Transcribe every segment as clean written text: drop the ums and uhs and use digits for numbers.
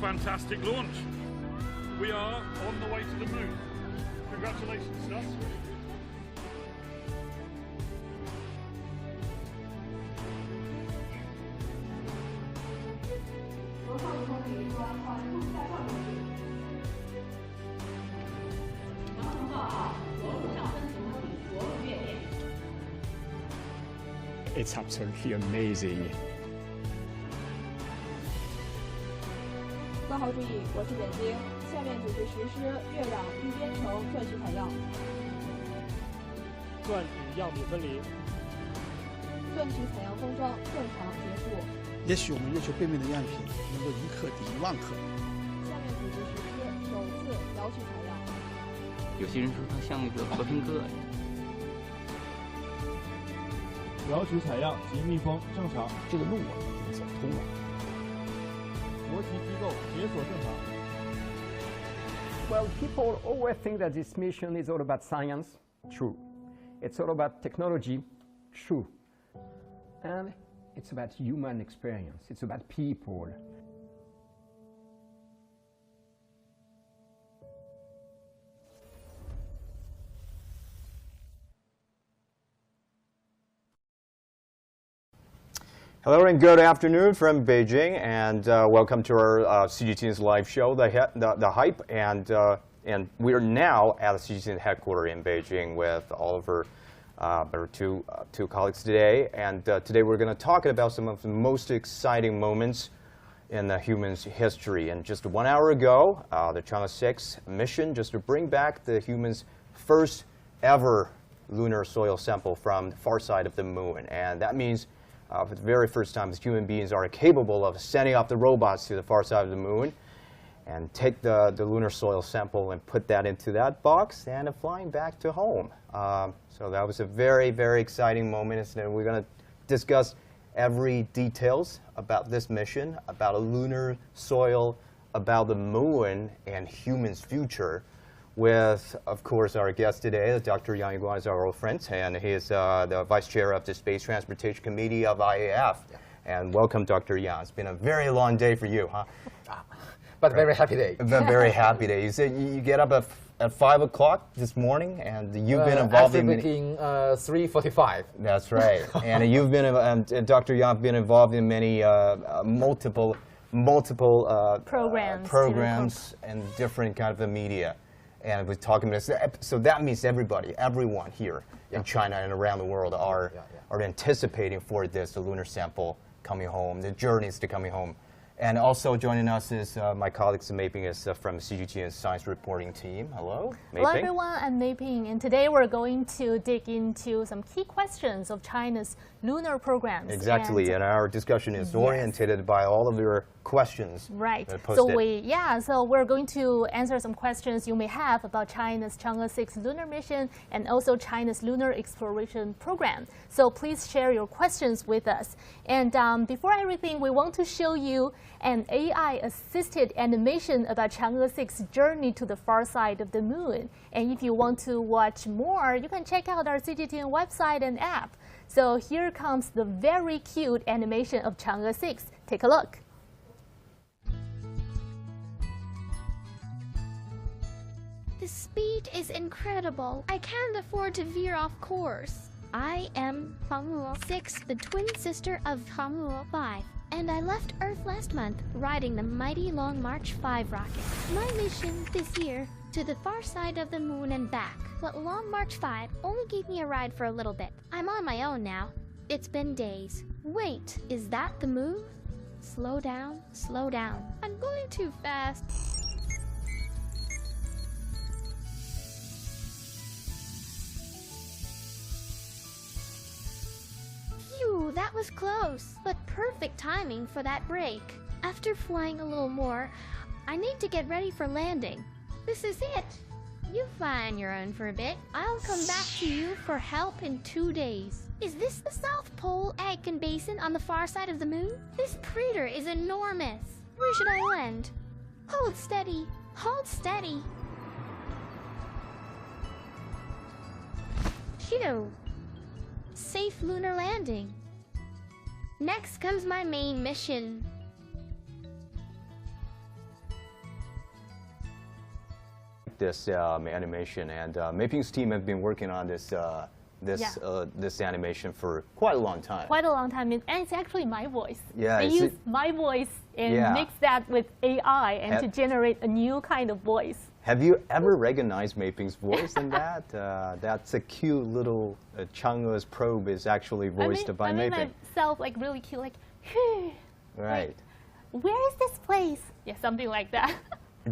fantastic launch. We are on the way to the moon. Congratulations, Stas. It's absolutely amazing. 观号注意，我是北京，下面组织实施月壤预编程钻取采样。钻取样品分离。钻取采样封装正常结束。也许我们月球背面的样品能够1克抵1万克。下面组织实施首次遥取采样。有些人说它像那个和平鸽。 遥取采样及密封正常，这个路啊已经走通了。国旗机构解锁正常。Well, people always think that this mission is all about science. True. It's all about technology. True. And it's about human experience. It's about people. Hello and good afternoon from Beijing, and welcome to our CGTN's live show, the Hype, and we are now at the CGTN headquarters in Beijing with all of our two colleagues today, and today we're going to talk about some of the most exciting moments in the human's history. And just 1 hour ago, the Chang'e-6 mission, just to bring back the human's first ever lunar soil sample from the far side of the moon, and that means. For the very first time, human beings are capable of sending off the robots to the far side of the moon and take the lunar soil sample and put that into that box and flying back to home. So that was a very, very exciting moment. And we're going to discuss every details about this mission, about a lunar soil, about the moon and humans' future. With, of course, our guest today, Dr. Yang Yuguang is our old friend, and he is the Vice Chair of the Space Transportation Committee of IAF. Yeah. And welcome, Dr. Yang. It's been a very long day for you, huh? But a very happy day. A very happy day. You said you get up at 5 o'clock this morning, and you've been involved in many... 3:45. That's right. And you've been, Dr. Yang, been involved in many multiple programs and different kind of media. And we're talking about this. So that means everyone here in China and around the world are anticipating for this, the lunar sample coming home, the journeys to coming home. And also joining us is my colleague Guo Meiping is from CGTN's science reporting team. Hello, Meiping. Hello everyone, I'm Meiping, and today we're going to dig into some key questions of China's lunar programs. Exactly, and our discussion is oriented by all of your questions. Right. So we're going to answer some questions you may have about China's Chang'e-6 lunar mission and also China's lunar exploration program. So please share your questions with us. And before everything, we want to show you an AI-assisted animation about Chang'e-6's journey to the far side of the moon. And if you want to watch more, you can check out our CGTN website and app. So here comes the very cute animation of Chang'e-6. Take a look. The speed is incredible. I can't afford to veer off course. I am Chang'e-6, the twin sister of Chang'e-5, and I left Earth last month riding the mighty Long March 5 rocket. My mission this year, to the far side of the moon and back. But Long March 5 only gave me a ride for a little bit. I'm on my own now. It's been days. Wait, is that the moon? Slow down, slow down. I'm going too fast. Phew, that was close, but perfect timing for that break. After flying a little more, I need to get ready for landing. This is it. You fly on your own for a bit. I'll come back to you for help in 2 days. Is this the South Pole Aitken Basin on the far side of the moon? This crater is enormous. Where should I land? Hold steady. Hold steady. Phew. Safe lunar landing. Next comes my main mission. this animation, and Meiping's team have been working on this this animation for quite a long time. Quite a long time, and it's actually my voice. Yeah, they use my voice and mix that with AI and to generate a new kind of voice. Have you ever recognized Meiping's voice in that? That's a cute little Chang'e's probe is actually voiced by Meiping. I myself like really cute, like, right. Like, where is this place? Yeah, something like that.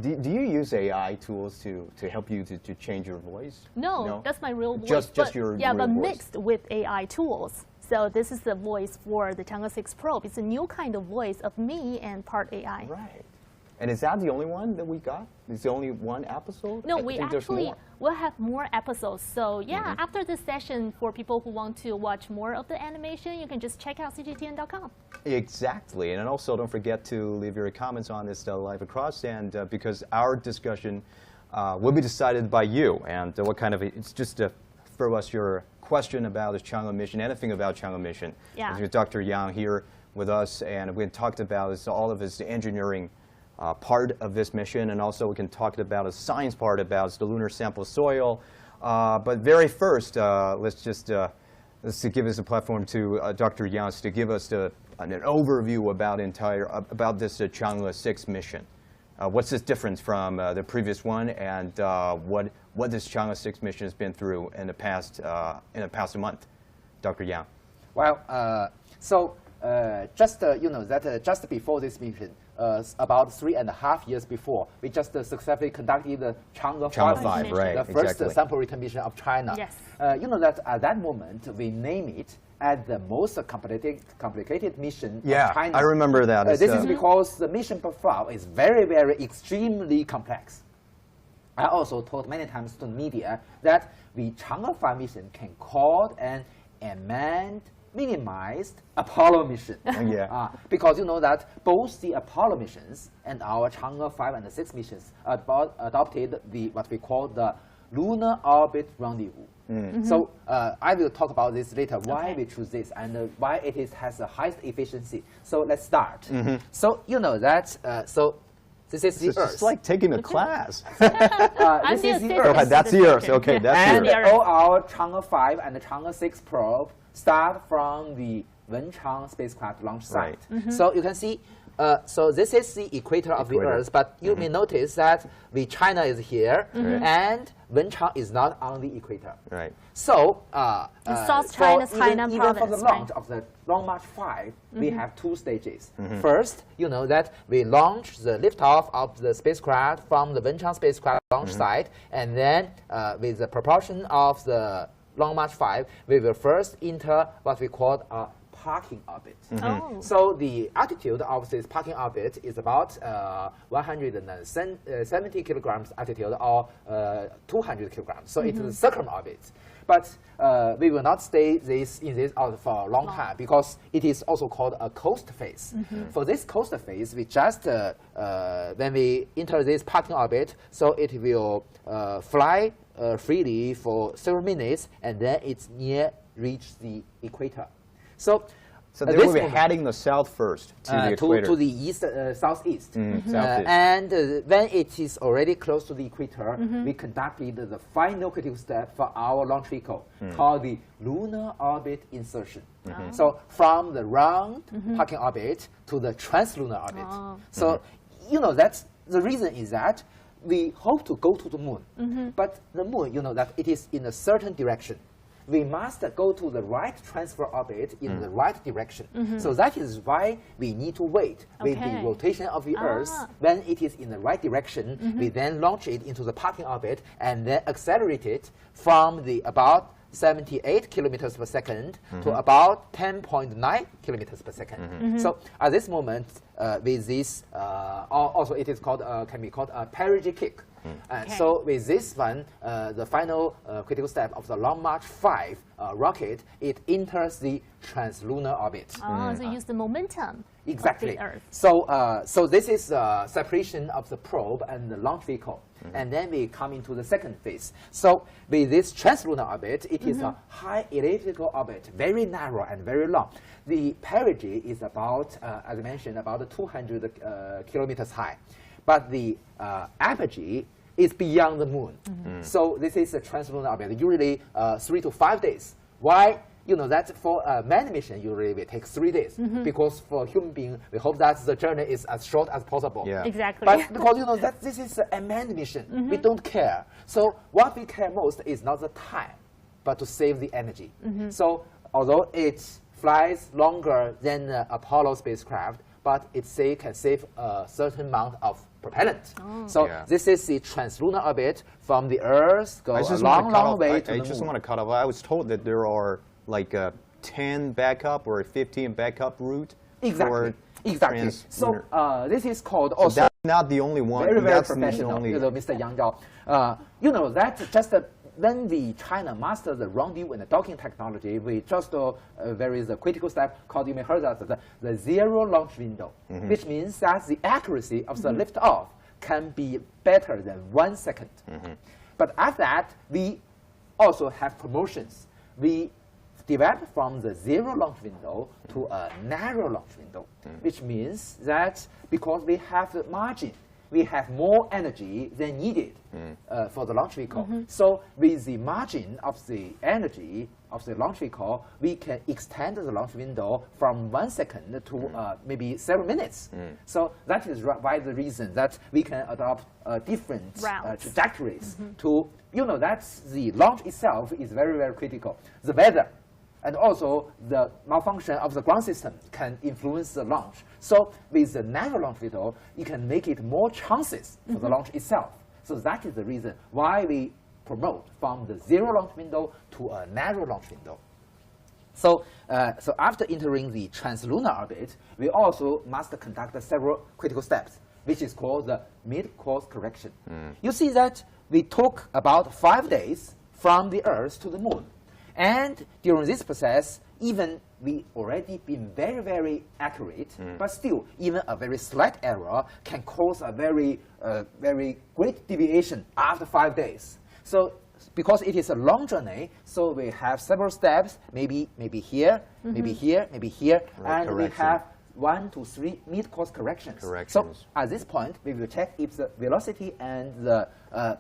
Do you use AI tools to help you to change your voice? No, that's my real voice. Just your real but voice. Mixed with AI tools. So this is the voice for the Chang'e-6 probe. It's a new kind of voice of me and part AI. Right. And is that the only one that we got? Is the only one episode? No, we actually will have more episodes. So yeah, after this session, for people who want to watch more of the animation, you can just check out cgtn.com. Exactly. And also don't forget to leave your comments on this live across, and because our discussion will be decided by you. And what kind of, it's just to throw us your question about the Chang'e mission, anything about Chang'e mission. Yeah. There's Dr. Yang here with us, and we talked about all of his engineering part of this mission, and also we can talk about a science part about the lunar sample soil. But very first, let's give us a platform to Dr. Yang to give us an overview about this Chang'e-6 mission. What's this difference from the previous one, and what this Chang'e-6 mission has been through in the past month, Dr. Yang? Well, just before this mission, about 3.5 years before, we just successfully conducted the Chang'e-5, right, the first sample return mission of China. Yes. You know that at that moment, we name it as the most complicated mission of China. I remember that. This is because the mission profile is very, very extremely complex. I also told many times to the media that the Chang'e-5 mission can call an unmanned, minimized Apollo mission. Because you know that both the Apollo missions and our Chang'e-5 and 6 missions adopted what we call the lunar orbit rendezvous. So I will talk about this later, why we choose this and why it has the highest efficiency. So let's start. So you know that, this is the Earth. It's like taking a class. This is the Earth. That's the Earth. Okay, that's the Earth. And all our Chang'e-5 and the Chang'e-6 probe start from the Wenchang spacecraft launch site. So you can see, so this is the equator of the Earth, but you may notice that the China is here, and Wenchang is not on the equator. Right. So, South China's Hainan even province, for the launch of the Long March 5, we have 2 stages. First, you know that we launch the liftoff of the spacecraft from the Wenchang spacecraft launch site, and then with the propulsion of the Long March 5, we will first enter what we call a parking orbit. So the altitude of this parking orbit is about 170 kilograms altitude, or 200 kilograms. So it is a circum orbit. But we will not stay in this orbit for a long time, because it is also called a coast phase. For this coast phase, we just, when we enter this parking orbit, so it will fly freely for several minutes, and then it's reach the equator. So they will be heading the south first to the equator. To the east, southeast. And when it is already close to the equator, we conducted the final critical step for our launch vehicle, called the lunar orbit insertion. So from the round parking orbit to the translunar orbit. So you know that's the reason is that we hope to go to the moon, but the moon, you know that it is in a certain direction. We must go to the right transfer orbit in the right direction. So that is why we need to wait with the rotation of the Earth. When it is in the right direction, we then launch it into the parking orbit and then accelerate it from the about 78 kilometers per second to about 10.9 kilometers per second. So at this moment, with this, also it is called, can be called a perigee kick. So with this one, the final critical step of the Long March 5 rocket, it enters the translunar orbit. So use the momentum exactly. of the Earth. So this is separation of the probe and the launch vehicle. And then we come into the second phase. So with this translunar orbit, it is a high elliptical orbit, very narrow and very long. The perigee is about, as I mentioned, about 200 kilometers high. But the apogee is beyond the moon. So this is a translunar orbit, usually 3 to 5 days. Why? You know that for a manned mission, usually will take 3 days, because for human being, we hope that the journey is as short as possible. Yeah. Exactly. But because you know that this is a manned mission, we don't care. So what we care most is not the time, but to save the energy. So although it flies longer than the Apollo spacecraft, but it can save a certain amount of propellant. So this is the translunar orbit from the Earth, goes a long way to the moon. I just want to cut off. I was told that there are like 10 backup or 15 backup route. Exactly. Exactly. So this is called also. So that's not the only one. Very, very that's professional, only Mr. Yang Zhao. You know that just when China mastered the rendezvous and the docking technology, we just there is a critical step called, you may heard that, the zero launch window, which means that the accuracy of the liftoff can be better than 1 second. But after that, we also have promotions. We developed from the zero launch window to a narrow launch window, which means that because we have the margin, we have more energy than needed for the launch vehicle. So with the margin of the energy of the launch vehicle, we can extend the launch window from 1 second to maybe several minutes. So that is why the reason that we can adopt different trajectories to, you know, that's the launch itself is very, very critical. The weather and also the malfunction of the ground system can influence the launch. So with the narrow launch window, you can make it more chances for the launch itself. So that is the reason why we promote from the zero launch window to a narrow launch window. So, so after entering the translunar orbit, we also must conduct several critical steps, which is called the mid-course correction. You see that we took about 5 days from the Earth to the moon. And during this process, even we already been very, very accurate, but still, even a very slight error can cause a very, very great deviation after 5 days. So, because it is a long journey, so we have several steps, maybe here, maybe here, maybe here, and we have 1 to 3 mid-course corrections. So at this point, we will check if the velocity and the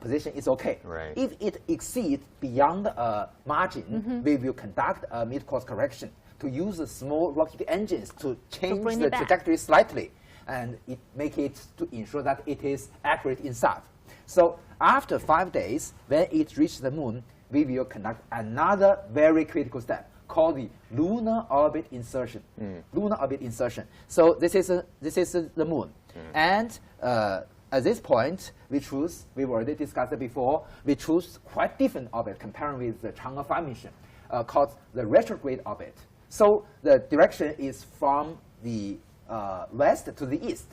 position is okay. If it exceeds beyond a margin, we will conduct a mid-course correction to use the small rocket engines to change the trajectory slightly, and make it to ensure that it is accurate inside. So after 5 days, when it reaches the moon, we will conduct another very critical step called the lunar orbit insertion. Lunar orbit insertion. So this is the moon, and at this point, we've already discussed it before, we choose quite different orbit comparing with the Chang'e-6 mission, called the retrograde orbit. So the direction is from the west to the east,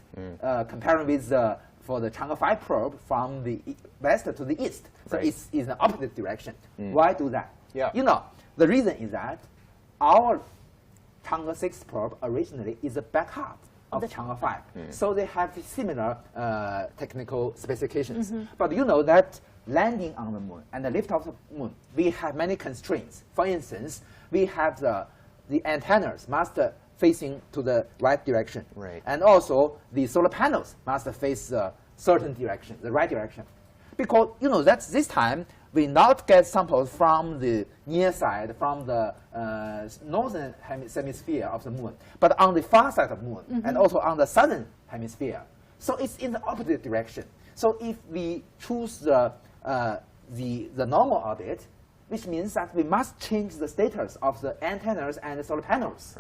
comparing with for the Chang'e-6 probe from the west to the east. So it's in the opposite direction. Why do that? You know, the reason is that our Chang'e-6 probe originally is a backup of the Chang'e-5. So they have similar technical specifications. But you know that landing on the moon and the lift off the moon, we have many constraints. For instance, we have the antennas must facing to the right direction. And also the solar panels must face a certain direction, the right direction. Because you know that this time we not get samples from the near side, from the northern hemisphere of the moon, but on the far side of the moon, and also on the southern hemisphere. So it's in the opposite direction. So if we choose the normal orbit, which means that we must change the status of the antennas and the solar panels.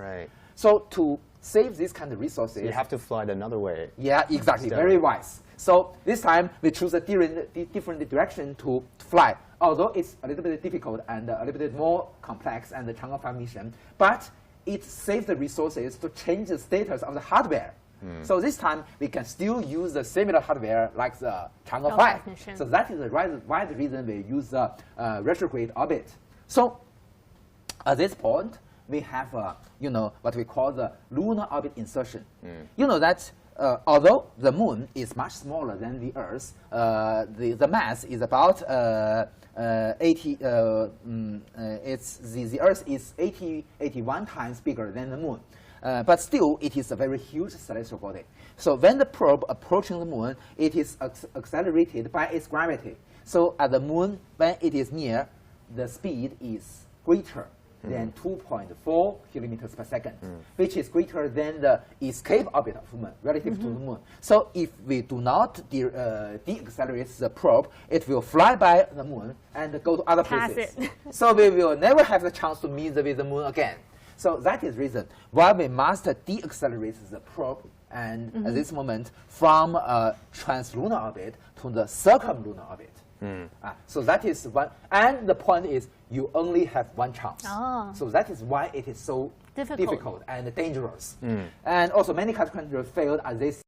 So to save this kind of resources, you have to fly it another way. Yeah, exactly. Very wise. So this time we choose a different direction to fly. Although it's a little bit difficult and a little bit more complex than the Chang'e-5 mission, but it saves the resources to change the status of the hardware. So this time we can still use the similar hardware like the Chang'e-5. So that is why the reason we use the retrograde orbit. So at this point, we have you know, what we call the lunar orbit insertion. You know that although the moon is much smaller than the Earth, the mass is about 80. The Earth is 81 times bigger than the moon. But still, it is a very huge celestial body. So when the probe approaching the moon, it is accelerated by its gravity. So at the moon, when it is near, the speed is greater than 2.4 kilometers per second, which is greater than the escape orbit of the moon relative to the moon. So if we do not de-accelerate the probe, it will fly by the moon and go to other places. So we will never have the chance to meet with the moon again. So that is the reason why we must de-accelerate the probe and at this moment from a translunar orbit to the circumlunar orbit. So that is one, and the point is you only have one chance. So that is why it is so difficult and dangerous. And also many countries failed at this.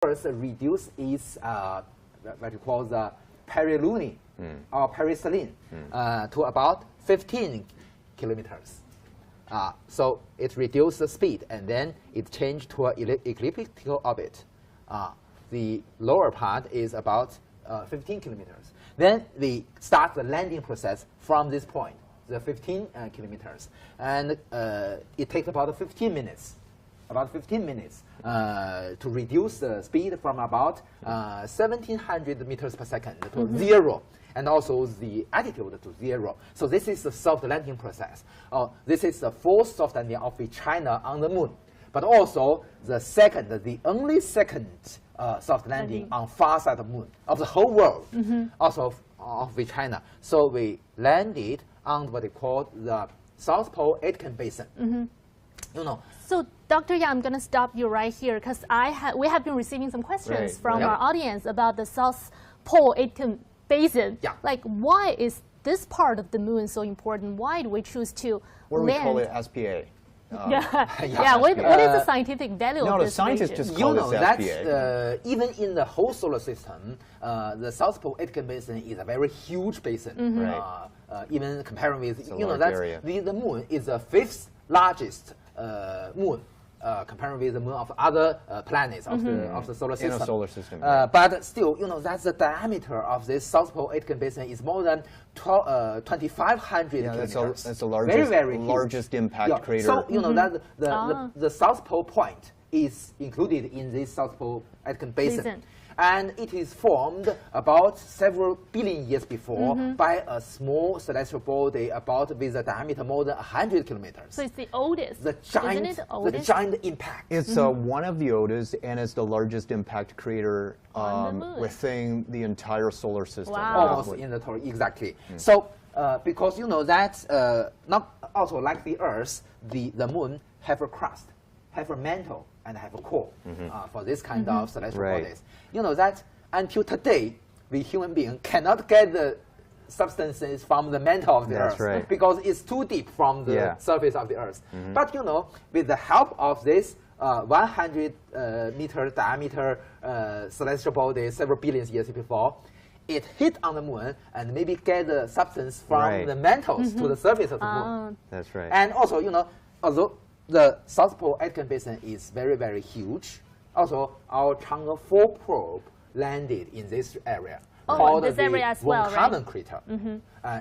First, reduce its what you call the perilunar or periselene to about 15 kilometers. So it reduced the speed, and then it changed to an elliptical orbit. The lower part is about 15 kilometers. Then we start the landing process from this point, the 15 kilometers, and it takes about 15 minutes. To reduce the speed from about 1700 meters per second to 0, and also the altitude to 0. So this is the soft landing process. This is the fourth soft landing of China on the moon, but also the only second soft landing on far side of the moon of the whole world, also of China. So we landed on what they call the South Pole Aitken Basin. You know. So, Dr. Yang, I'm going to stop you right here because we have been receiving some questions from our audience about the South Pole Aitken Basin. Like, why is this part of the moon so important? Why do we choose to land? We call it SPA. What is the scientific value of this the scientists region? just call it SPA. That even in the whole solar system, the South Pole Aitken Basin is a very huge basin. Even comparing with, the moon is the 5th largest moon, comparing with the moon of other planets of the solar system. In a solar system. But still, that's the diameter of this South Pole Aitken Basin is more than 2,500 kilometers. That's the largest, largest impact crater. So that the South Pole point is included in this South Pole Aitken Basin. And it is formed about several billion years before by a small celestial body about with a diameter more than 100 kilometers. So it's the oldest. The giant, Isn't it the oldest? The giant impact. It's one of the oldest, and it's the largest impact crater within the entire solar system. Wow. Almost in the total, exactly. So, because you know that, not also like the Earth, the moon have a crust, have a mantle, and have a core for this kind of celestial bodies. You know that until today, we human beings cannot get the substances from the mantle of the Earth because it's too deep from the surface of the Earth. But you know, with the help of this 100 meter diameter celestial body several billion years before, it hit on the moon and maybe get the substance from the mantles to the surface of the moon. That's right. And also, you know, although the South Pole Aitken Basin is very, very huge, also our Chang'e-4 probe landed in this area. Called this area as well, right? Crater.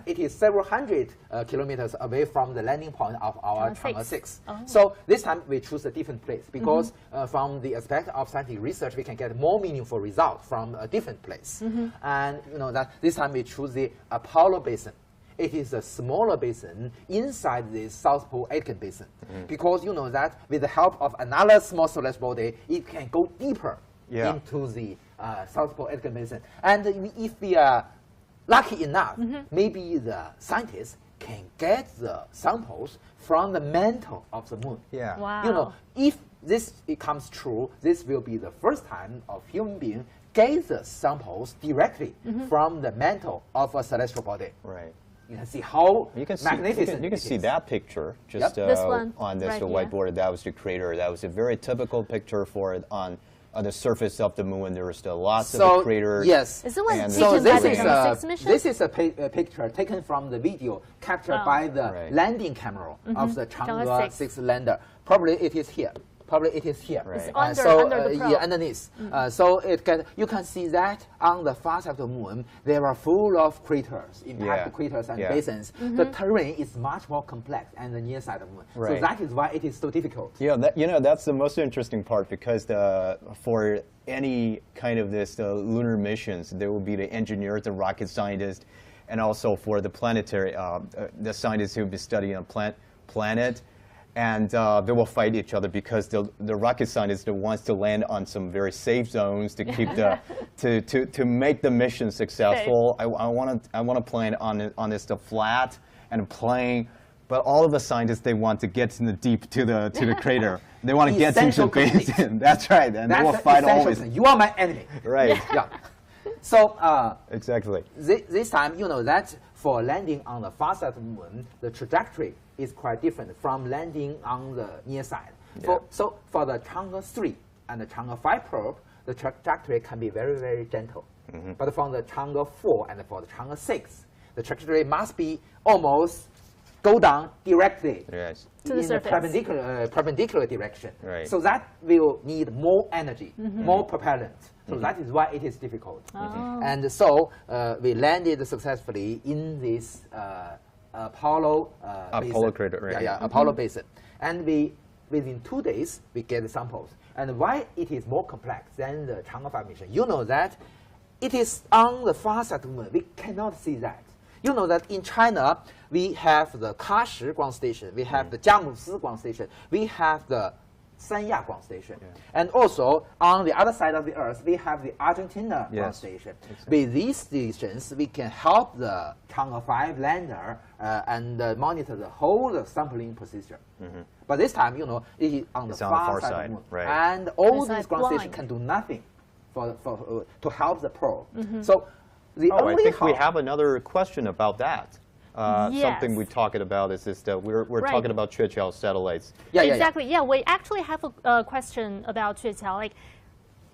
It is several hundred kilometers away from the landing point of our Chang'e-6. So this time we choose a different place because from the aspect of scientific research, we can get more meaningful results from a different place. And you know that this time we choose the Apollo Basin. It is a smaller basin inside the South Pole Aitken Basin because you know that with the help of another small celestial body, it can go deeper into the South Pole Aitken Basin. And if we are lucky enough, maybe the scientists can get the samples from the mantle of the moon. Wow. You know, if this becomes true, this will be the first time of human being get the samples directly from the mantle of a celestial body. Right. You can see how magnificent you can see that picture just this one, on this right whiteboard. That was the crater. That was a very typical picture for it on the surface of the moon. There were still lots of the craters. Yes. Is it one taken So by the Chang'e-6 mission? this is a picture taken from the video captured by the landing camera of the Chang'e-6 lander. Probably it is here. Probably it is here. It's under the probe. Underneath. So you can see that on the far side of the moon, there are full of craters, impact craters and basins. The terrain is much more complex on the near side of the moon. So that is why it is so difficult. Yeah, you know, that's the most interesting part because for any kind of this lunar missions, there will be the engineers, the rocket scientists, and also for the planetary, the scientists who will be studying a planet. And they will fight each other because the rocket scientist wants to land on some very safe zones to keep to make the mission successful. I want to plan on this flat and plain, but all of the scientists they want to get in the deep to the crater. They want to get into the basin. That's right, and they will fight always. You are my enemy. Right. So exactly. This time, you know that for landing on the far side of the moon, the trajectory is quite different from landing on the near side. So for the Chang'e-3 and the Chang'e-5 probe, the trajectory can be very, very gentle. But from the Chang'e-4 and for the Chang'e-6, the trajectory must be almost go down directly to the surface. Perpendicular direction. So that will need more energy, more propellant. So that is why it is difficult. And so we landed successfully in this Apollo crater, Apollo basin. And within 2 days, we get the samples. And why it is more complex than the Chang'e-5 mission? You know that it is on the far side of the moon. We cannot see that. You know that in China, we have the Kashi ground station, we have the Jiamusi ground station, we have the Sanya ground station. And also, on the other side of the Earth, we have the Argentina ground station. With these stations, we can help the Chang'e-5 lander and monitor the whole sampling procedure. But this time, you know, it is on the far side of the moon. And all these ground stations can do nothing to help the probe. So the only I think we have another question about that. Something we're talking about is this, we're talking about Chang'e satellites. Exactly. Yeah, we actually have a question about Chang'e, like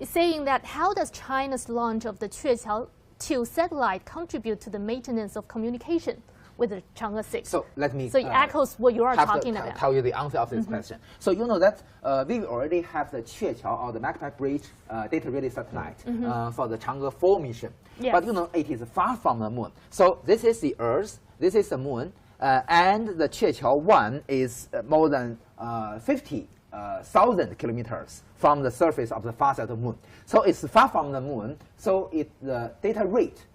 saying that how does China's launch of the Chang'e-2 satellite contribute to the maintenance of communication with the Chang'e-6? So let me. So it echoes what you are talking about. Tell you the answer of this question. So you know that we already have the Chang'e or the magnetic bridge data relay satellite for the Chang'e-4 mission. But you know it is far from the moon. So this is the Earth. This is the moon, and the Chang'e-1 is more than 50 1,000 kilometers from the surface of the far side of the moon. So it's far from the moon, so the data rate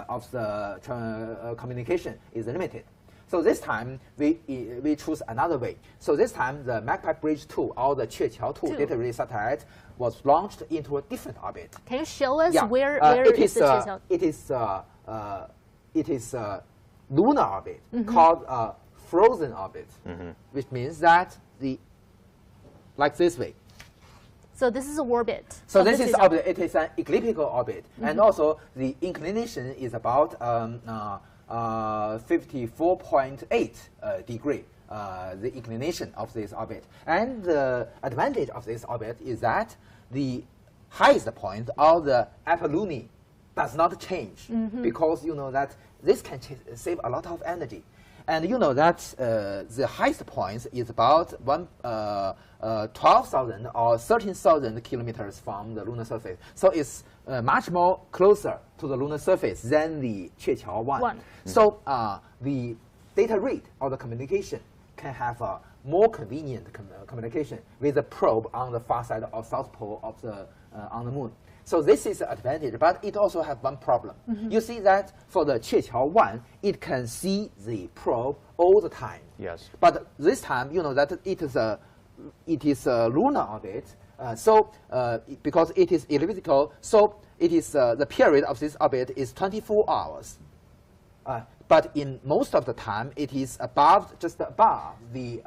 of the communication is limited. So this time, we choose another way. So this time, the Magpie Bridge 2, or the Chang'e-6 data relay satellite, was launched into a different orbit. Can you show us where it is the Chang'e-6? It is lunar orbit called frozen orbit, which means that like this way. So this is an orbit. So this is orbit. It is an elliptical orbit, and also the inclination is about 54.8 degree. The inclination of this orbit, and the advantage of this orbit is that the highest point of the apollumi does not change, because you know that this can save a lot of energy. And you know that the highest point is about 12,000 or 13,000 kilometers from the lunar surface. So it's much more closer to the lunar surface than the Chang'e-1. So the data rate or the communication can have a more convenient communication with the probe on the far side or south pole of the on the moon. So this is an advantage, but it also has one problem. You see that for the Chang'e-1, it can see the probe all the time. Yes. But this time, you know that it is a lunar orbit. Because it is elliptical, so it is the period of this orbit is 24 hours. But in most of the time, it is just above the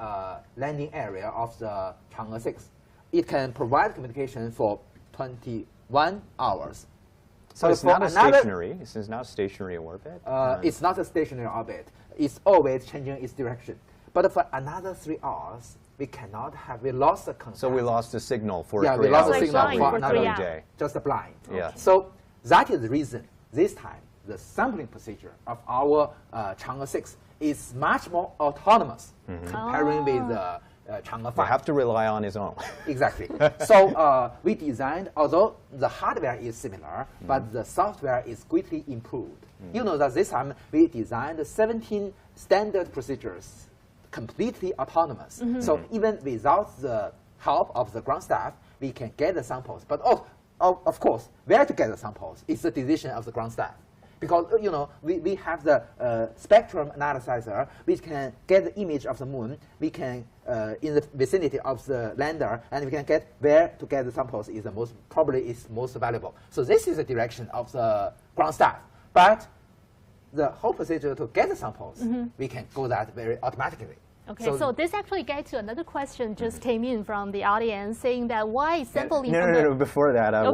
landing area of the Chang'e-6. It can provide communication for 21 hours. So it's not stationary. It's not a stationary orbit. It's not a stationary orbit. It's always changing its direction. But for another 3 hours, we cannot have. We lost the contact. So we lost the signal for 3 hours. Yeah, we lost the signal for another day. Just blind. Yeah. So that is the reason this time the sampling procedure of our Chang'e-6 is much more autonomous comparing with the Chang'e-5. You have to rely on its own. Exactly. So we designed, although the hardware is similar, but the software is greatly improved. You know that this time we designed 17 standard procedures, completely autonomous. So even without the help of the ground staff, we can get the samples. But of course, where to get the samples is the decision of the ground staff. Because you know we have the spectrum analyzer, which can get the image of the moon. We can in the vicinity of the lander, and we can get where to get the samples is the most valuable. So this is the direction of the ground staff. But the whole procedure to get the samples, we can go that very automatically. Okay, so this actually gets to another question just came in from the audience saying that why sampling? No. Before that, I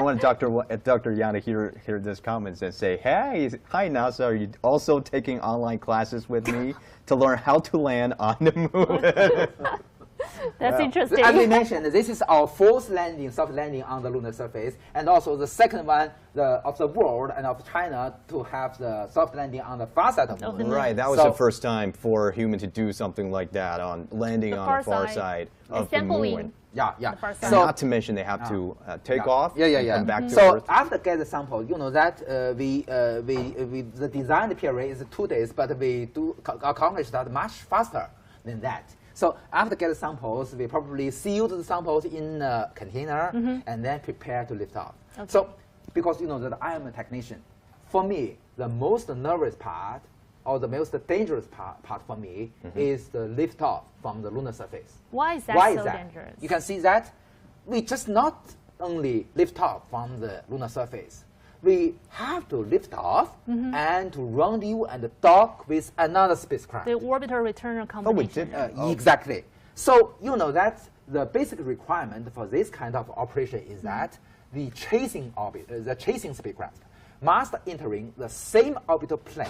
want Dr. Yang to hear this comments and say, hey, hi NASA, are you also taking online classes with me to learn how to land on the moon? That's interesting. As we mentioned, this is our fourth landing, soft landing on the lunar surface, and also the second one of the world and of China to have the soft landing on the far side of the moon. Right, that was the first time for a human to do something like that, on landing on the far side of the moon. Yeah. So, not to mention they have to take off and come back to Earth. Earth. So after get the sample, you know that the design period is 2 days, but we do accomplish that much faster than that. So after get the samples, we probably sealed the samples in a container and then prepare to lift off. Okay. So because you know that I am a technician, for me, the most nervous part or the most dangerous part for me is the lift off from the lunar surface. Why is that dangerous? You can see that we just not only lift off from the lunar surface. We have to lift off and to rendezvous and dock with another spacecraft. The orbital returner combination. Exactly. So you know that the basic requirement for this kind of operation is that the chasing spacecraft must entering the same orbital plane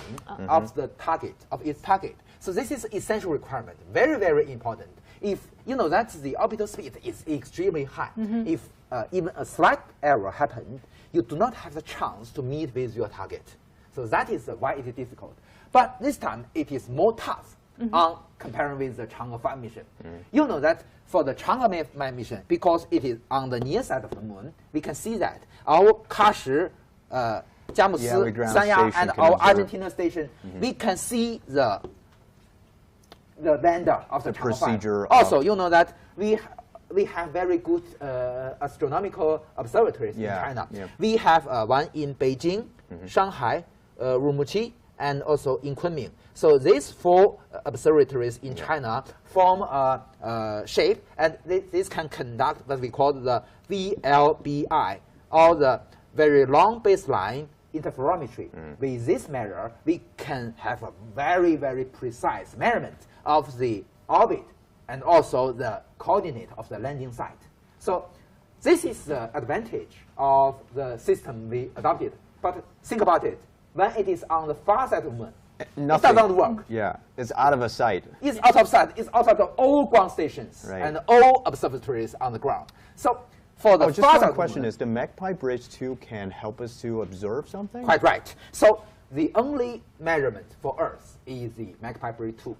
of the target, of its target. So this is essential requirement, very, very important. If you know that the orbital speed is extremely high, if even a slight error happened, you do not have the chance to meet with your target. So that is why it is difficult. But this time, it is more tough on comparing with the Chang'e-5 mission. You know that for the Chang'e mission, because it is on the near side of the moon, we can see that our Ka-10, Jiamusi, Sanya, and our Argentina station, we can see the lander of the Chang'e-5. procedure. Also, you know that we we have very good astronomical observatories in China. Yeah. We have one in Beijing, Shanghai, Urumqi, and also in Kunming. So these 4 observatories in China form a shape, and this can conduct what we call the VLBI, or the very long baseline interferometry. With this measure, we can have a very, very precise measurement of the orbit and also the coordinate of the landing site. So this is the advantage of the system we adopted. But think about it. When it is on the far side of the moon, it doesn't work. Yeah, it's out of sight. It's out of sight. It's out of the all ground stations and all observatories on the ground. So for the just far one side question is, the Magpie Bridge 2 can help us to observe something? Quite right. So the only measurement for Earth is the Magpie Bridge 2.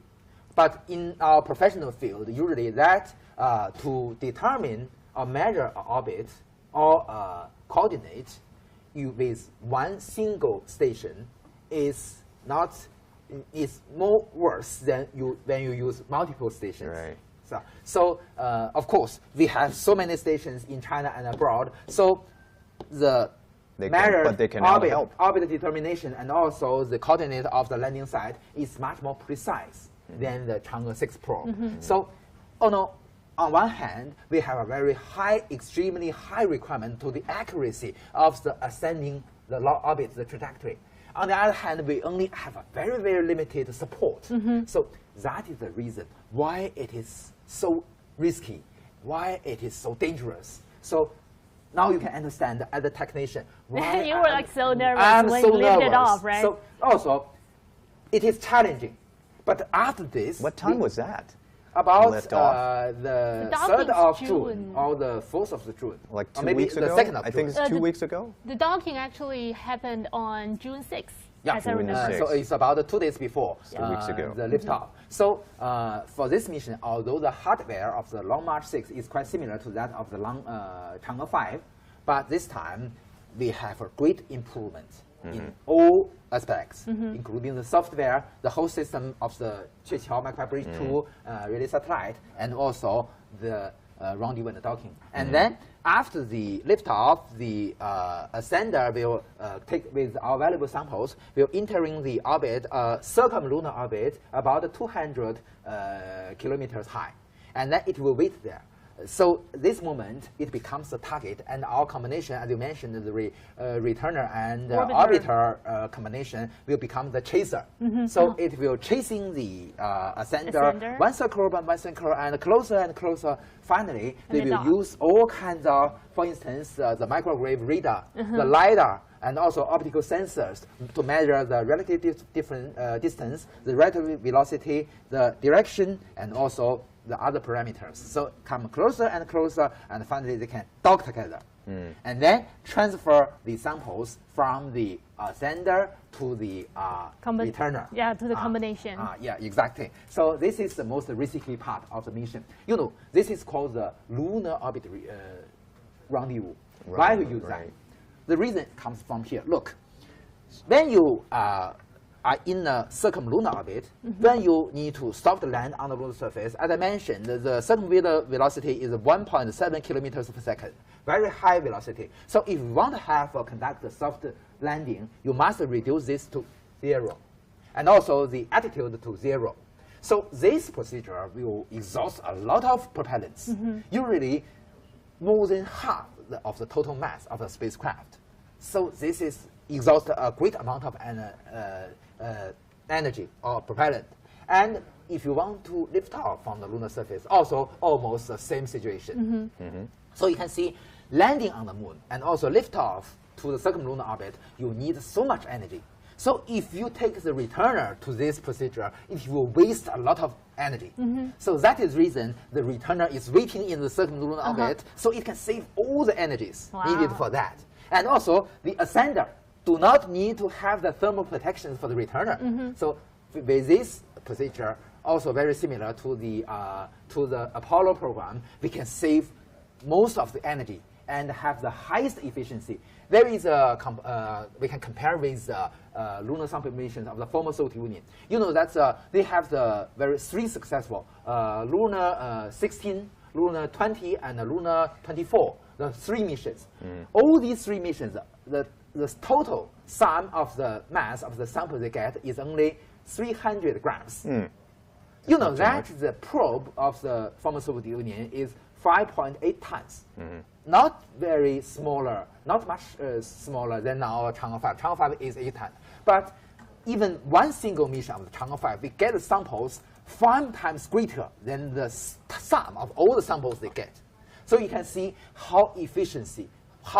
But in our professional field, usually that to determine or measure an orbit or coordinate with one single station is more worse than when you use multiple stations. Right. So of course, we have so many stations in China and abroad. So the orbit determination and also the coordinate of the landing site is much more precise than the Chang'e-6 probe. So on one hand, we have a very high, extremely high requirement to the accuracy of the ascending the orbit, the trajectory. On the other hand, we only have a very, very limited support. So that is the reason why it is so risky, why it is so dangerous. So now you can understand as a technician why you were like so nervous when you lifted off, right? So also, it is challenging. But after this, what time was that? About the 3rd of June or the 4th of June. Like 2 or maybe weeks ago? the 2nd of June. I think it's 2 weeks ago. The docking actually happened on June 6th, yeah. as I remember. So it's about 2 days before 2 weeks ago. the liftoff. So for this mission, although the hardware of the Long March 6 is quite similar to that of the Chang'e 5, but this time we have a great improvement in all aspects, including the software, the whole system of the Chang'e Magpie Bridge 2 relay satellite, and also the rendezvous and docking. And then after the liftoff, the ascender will take with our valuable samples, will entering the orbit, circumlunar orbit, about 200 kilometers high, and then it will wait there. So this moment, it becomes the target, and our combination, as you mentioned, the returner and orbiter combination will become the chaser. So it will chasing the ascender, one circle by one circle, and closer. Finally, they will use all kinds of, for instance, the microwave radar, the LiDAR, and also optical sensors to measure the relative distance, the relative velocity, the direction, and also the other parameters. So come closer, and finally they can dock together. And then transfer the samples from the sender to the returner. Yeah, to the combination. Yeah, exactly. So this is the most risky part of the mission. You know, this is called the lunar orbit rendezvous. Why we use that? The reason comes from here. Look, when you are in a circumlunar orbit, when you need to soft land on the lunar surface, as I mentioned, the circumlunar velocity is 1.7 kilometers per second, very high velocity. So if you want to have conduct a soft landing, you must reduce this to 0, and also the altitude to 0. So this procedure will exhaust a lot of propellants, usually more than half of the total mass of the spacecraft. So this is exhaust a great amount of energy or propellant. And if you want to lift off from the lunar surface, also almost the same situation. So you can see landing on the moon and also lift off to the circumlunar orbit, you need so much energy. So if you take the returner to this procedure, it will waste a lot of energy. So that is the reason the returner is waiting in the circumlunar orbit, so it can save all the energies needed for that. And also the ascender do not need to have the thermal protection for the returner. So with this procedure, also very similar to the Apollo program, we can save most of the energy and have the highest efficiency. There is we can compare with lunar sample missions of the former Soviet Union. You know that they have the 3 successful Lunar 16, Lunar 20 and Lunar 24, the 3 missions. All these 3 missions, the total sum of the mass of the sample they get is only 300 grams. You know that the probe of the former Soviet Union is 5.8 tons. Not very smaller, not much smaller than our Chang'e 5. Chang'e 5 is 8 tons. But even one single mission of the Chang'e 5, we get samples 5 times greater than the sum of all the samples they get. So you can see how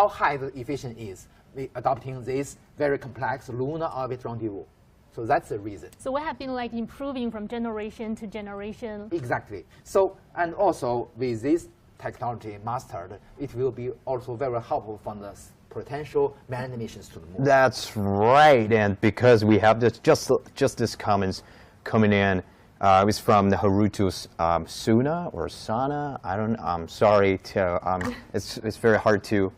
high the efficiency is with adopting this very complex lunar orbit rendezvous. So that's the reason. So we have been like improving from generation to generation. Exactly. So, and also with this technology mastered, it will be also very helpful for the potential manned missions to the moon. That's right. And because we have this, just this comments coming in, it was from the Haruto Suna or Sana. I'm sorry to, it's very hard to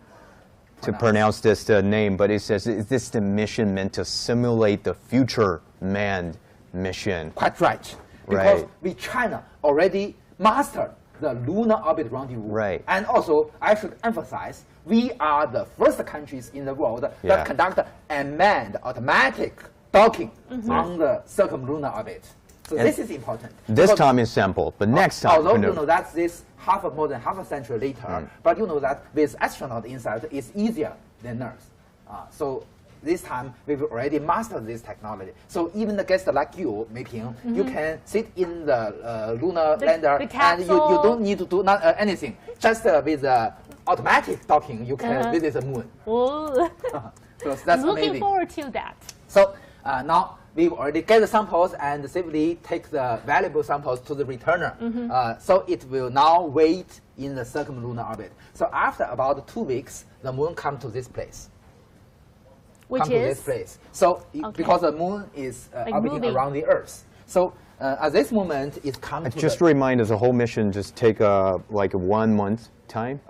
pronounce this name, but it says, is this the mission meant to simulate the future manned mission? Quite right. Because we China already mastered the lunar orbit rendezvous. Right. And also, I should emphasize, we are the first countries in the world that conduct unmanned automatic docking on the circumlunar orbit. So this is important. This time is simple, but next time. Although you know that's this more than half a century later, but you know that with astronaut inside, it's easier than Earth. So this time we've already mastered this technology. So even the guest like you, Meiping, you can sit in the lunar lander and you don't need to do anything. Just with automatic docking, you can visit the moon. Oh. So that's looking amazing. forward to that. So now we've already get the samples and safely take the valuable samples to the returner. So it will now wait in the circumlunar orbit. So after about 2 weeks, the moon comes to this place. Which to this place. So because the moon is orbiting around the Earth. So at this moment, it comes to just remind us, the whole mission just take like 1 month time?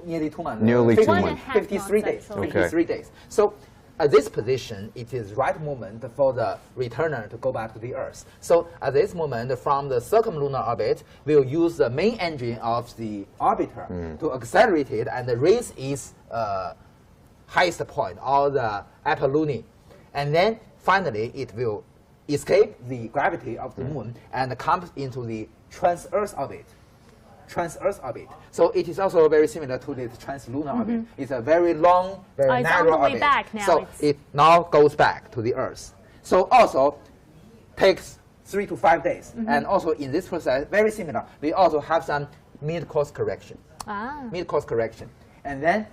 Nearly 2 months. Nearly 2 months. 53 days. 53 days. So at this position, it is right moment for the returner to go back to the Earth. So at this moment, from the circumlunar orbit, we'll use the main engine of the orbiter to accelerate it and raise its highest point, or the apolluni. And then finally, it will escape the gravity of the moon and comes into the trans-Earth orbit. Trans-Earth orbit. So it is also very similar to the translunar orbit. It's a very long, very narrow orbit. So it now goes back to the Earth. So also takes 3 to 5 days. And also in this process, very similar, we also have some mid-course correction. Mid-course correction. And then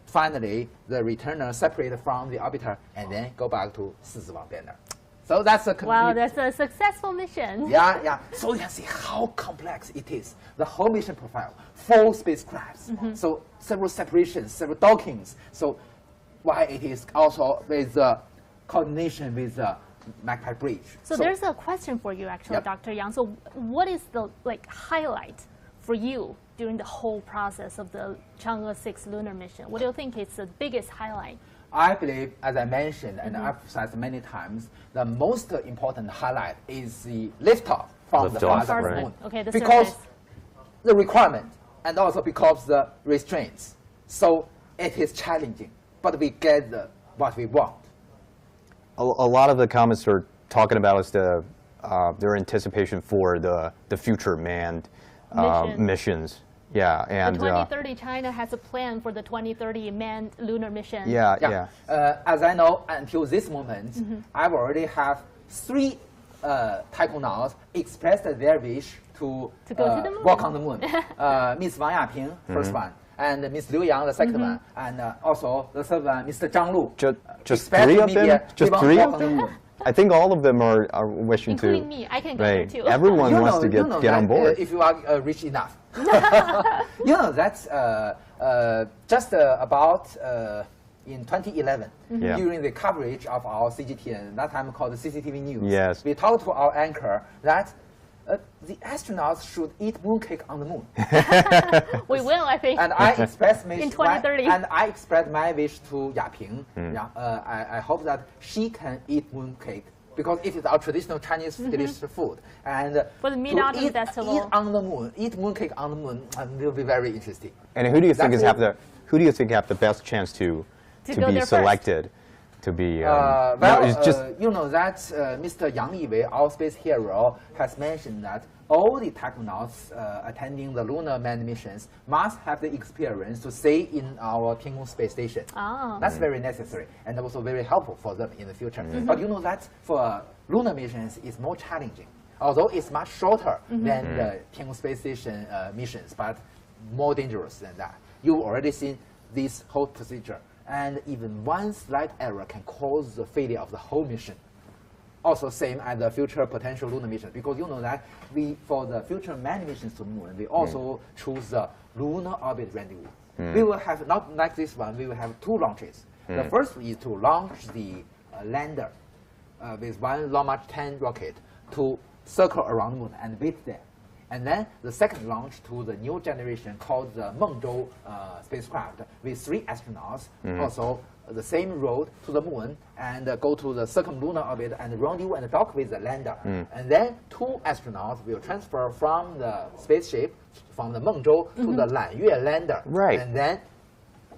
finally, the returner separated from the orbiter and then go back to 四子王变那儿. So that's a wow, that's a successful mission. Yeah. So you can see how complex it is. The whole mission profile, 4 spacecrafts, so several separations, several dockings. So why it is also with coordination with the Magpie Bridge. So there's a question for you, actually, Dr. Yang. So what is the highlight for you during the whole process of the Chang'e-6 lunar mission? What do you think is the biggest highlight? I believe, as I mentioned and emphasized many times, the most important highlight is the liftoff from the farthest moon. Okay, because the requirement and also because the restraints. So it is challenging, but we get what we want. A lot of the comments are talking about is their anticipation for the future manned missions. Yeah, and the 2030 China has a plan for the 2030 manned lunar mission. Yeah. As I know, until this moment, I've already have 3 taikonauts expressed their wish to go to the moon. Walk on the moon. Miss Wang Yaping, first one, and Miss Liu Yang, the second one, and also the third one, Mr. Zhang Lu. Just 3 of them? Just 3 of them? I think all of them are wishing to. Including me, I can go there too. Everyone wants to get on board. If you are rich enough. That's just about in 2011, during the coverage of our CGTN, that time called the CCTV News. Yes. We talked to our anchor that the astronauts should eat mooncake on the moon. We will, I think. And I expressed in 2030. And I expressed my wish to Yaping. I hope that she can eat mooncake because it is our traditional Chinese delicious food. And for the Mid-Autumn Festival, eat on the moon, eat mooncake on the moon, will be very interesting. And who do you think have the best chance to be selected? To be you know that Mr. Yang Yuguang, our space hero, has mentioned that all the technonauts attending the lunar manned missions must have the experience to stay in our Tiangong space station. That's very necessary and also very helpful for them in the future. But you know that for lunar missions is more challenging, although it's much shorter than the Tiangong space station missions, but more dangerous than that. You've already seen this whole procedure, and even one slight error can cause the failure of the whole mission. Also same as the future potential lunar missions, because you know that for the future manned missions to the moon, we also choose the lunar orbit rendezvous. We will have, not like this one, we will have 2 launches. The first is to launch the lander with one Long March 10 rocket to circle around the moon and wait there. And then the second launch to the new generation called the Mengzhou spacecraft with 3 astronauts, also the same road to the moon, and go to the circumlunar orbit and rendezvous and dock with the lander. And then 2 astronauts will transfer from the spaceship, from the Mengzhou to the Lanyue lander. And then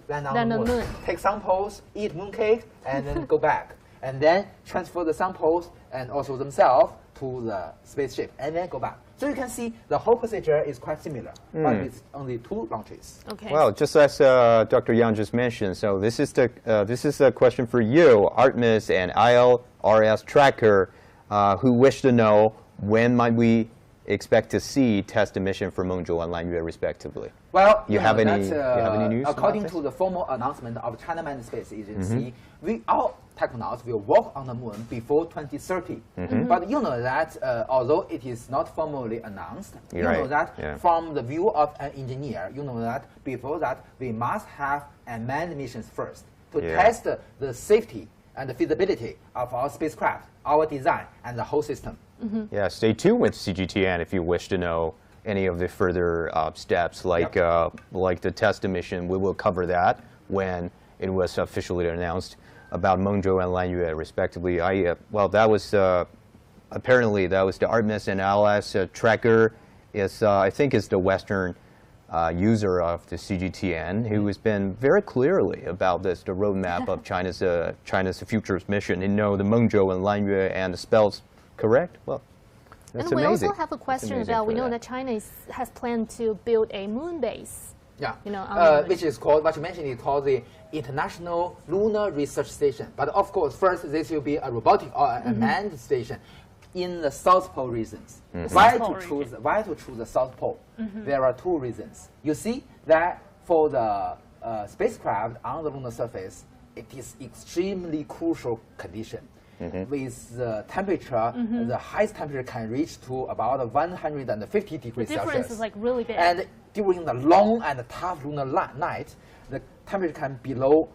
land on the moon. Take samples, eat mooncake, and then go back. And then transfer the samples and also themselves to the spaceship, and then go back. So you can see the whole procedure is quite similar, but with only 2 launches. Okay. Well, just as Dr. Yang just mentioned, so this is the question for you, Artemis and ILRS tracker, who wish to know when might we expect to see test emission for Mengzhou and Lanyue respectively. Well, you have any news? According to the formal announcement of China Manned Space Agency, our technonauts will walk on the moon before 2030. But you know that although it is not formally announced, you know that from the view of an engineer, you know that before that we must have manned missions first to test the safety and the feasibility of our spacecraft, our design, and the whole system. Yeah, stay tuned with CGTN if you wish to know any of the further steps, like the test mission. We will cover that when it was officially announced about Mengzhou and Lanyue, respectively. Well, that was apparently that was the Artemis and ILS tracker. Is I think is the Western user of the CGTN, who has been very clearly about this, the roadmap of China's futures mission. You know, the Mengzhou and Lanyue and the spells. Correct? Well, that's and we amazing. also have a question about, we know that China has planned to build a moon base. Yeah, you know, which is called, what you mentioned, is called the International Lunar Research Station. But of course, first this will be a robotic or a manned station in the South Pole regions. Why to choose the South Pole? There are 2 reasons. You see that for the spacecraft on the lunar surface, it is extremely crucial condition. With the temperature, the highest temperature can reach to about 150 degrees Celsius. The difference is like really big. And during the long and tough lunar night, the temperature can be below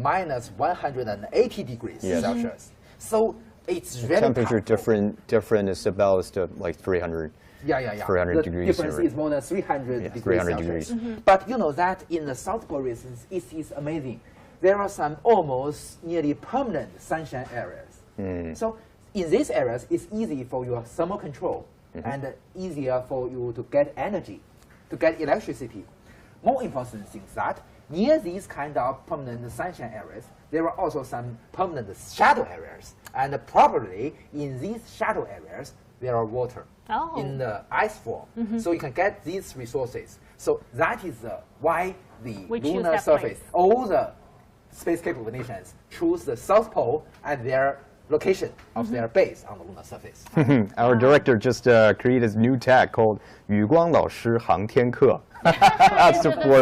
minus 180 degrees Celsius. So it's the very temperature different is about like 300. 300 the degrees. difference is more than 300 degrees 300 Celsius. degrees. But you know that in the South Pole regions, it is amazing. There are some almost nearly permanent sunshine areas. So in these areas, it's easy for your thermal control and easier for you to get energy, to get electricity. More important thing is that near these kind of permanent sunshine areas, there are also some permanent shadow areas. And probably in these shadow areas, there are water in the ice form. So you can get these resources. So that is why the lunar surface, all the space-capable nations choose the South Pole as their location of their base on the lunar surface. Our director just created a new tag called 余光老师航天课. The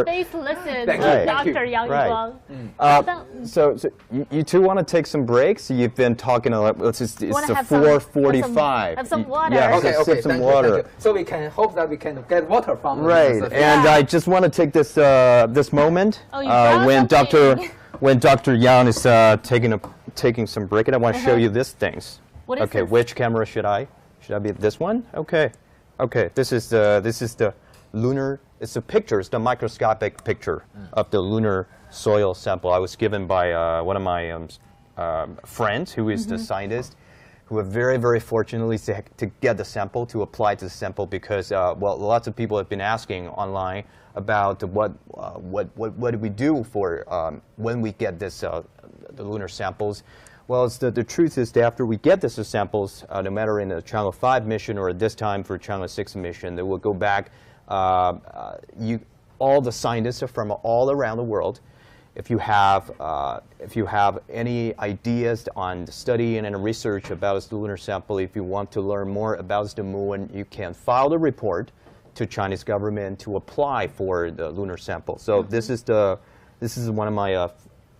space lesson with Dr. Yang Yuguang. So you two want to take some breaks? You've been talking a lot. It's the 4:45. Have some water. Yeah, okay, sip some water. Thank you. So we can hope that we can get water from right. And I just want to take this this moment when Dr. Yang is taking some break, and I want to show you these things. What is this? Which camera should I? Should I be this one? Okay. This is the lunar. It's a picture. It's the microscopic picture of the lunar soil sample. I was given by one of my friend who is the scientist, who are very, very fortunately to get the sample, to apply to the sample, because well, lots of people have been asking online about what do we do for when we get this the lunar samples. Well, the truth is that after we get this samples, no matter in the Chang'e-5 mission or this time for Chang'e-6 mission, they will go back. All the scientists are from all around the world. If you have any ideas on the study and research about the lunar sample, if you want to learn more about the moon, you can file the report to Chinese government to apply for the lunar sample. So this is one of my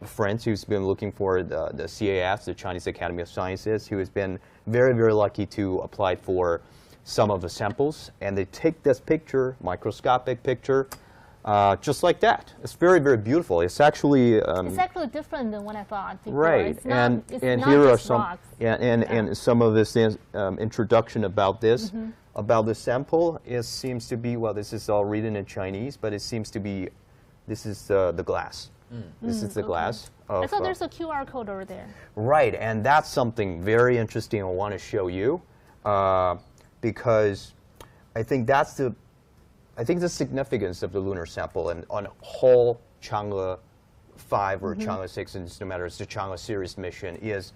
friends who's been looking for the CAS, the Chinese Academy of Sciences, who has been very, very lucky to apply for some of the samples, and they take this picture, microscopic picture. Just like that. It's very, very beautiful. It's actually different than what I thought before. Right, and here are some and some of this introduction about this about the sample. It seems to be, well, this is all written in Chinese, but it seems to be this is the glass. This is the glass. I thought there's a QR code over there. Right, and that's something very interesting I want to show you because I think that's the significance of the lunar sample and on whole Chang'e-5 or Chang'e-6, and no matter it's the Chang'e series mission, is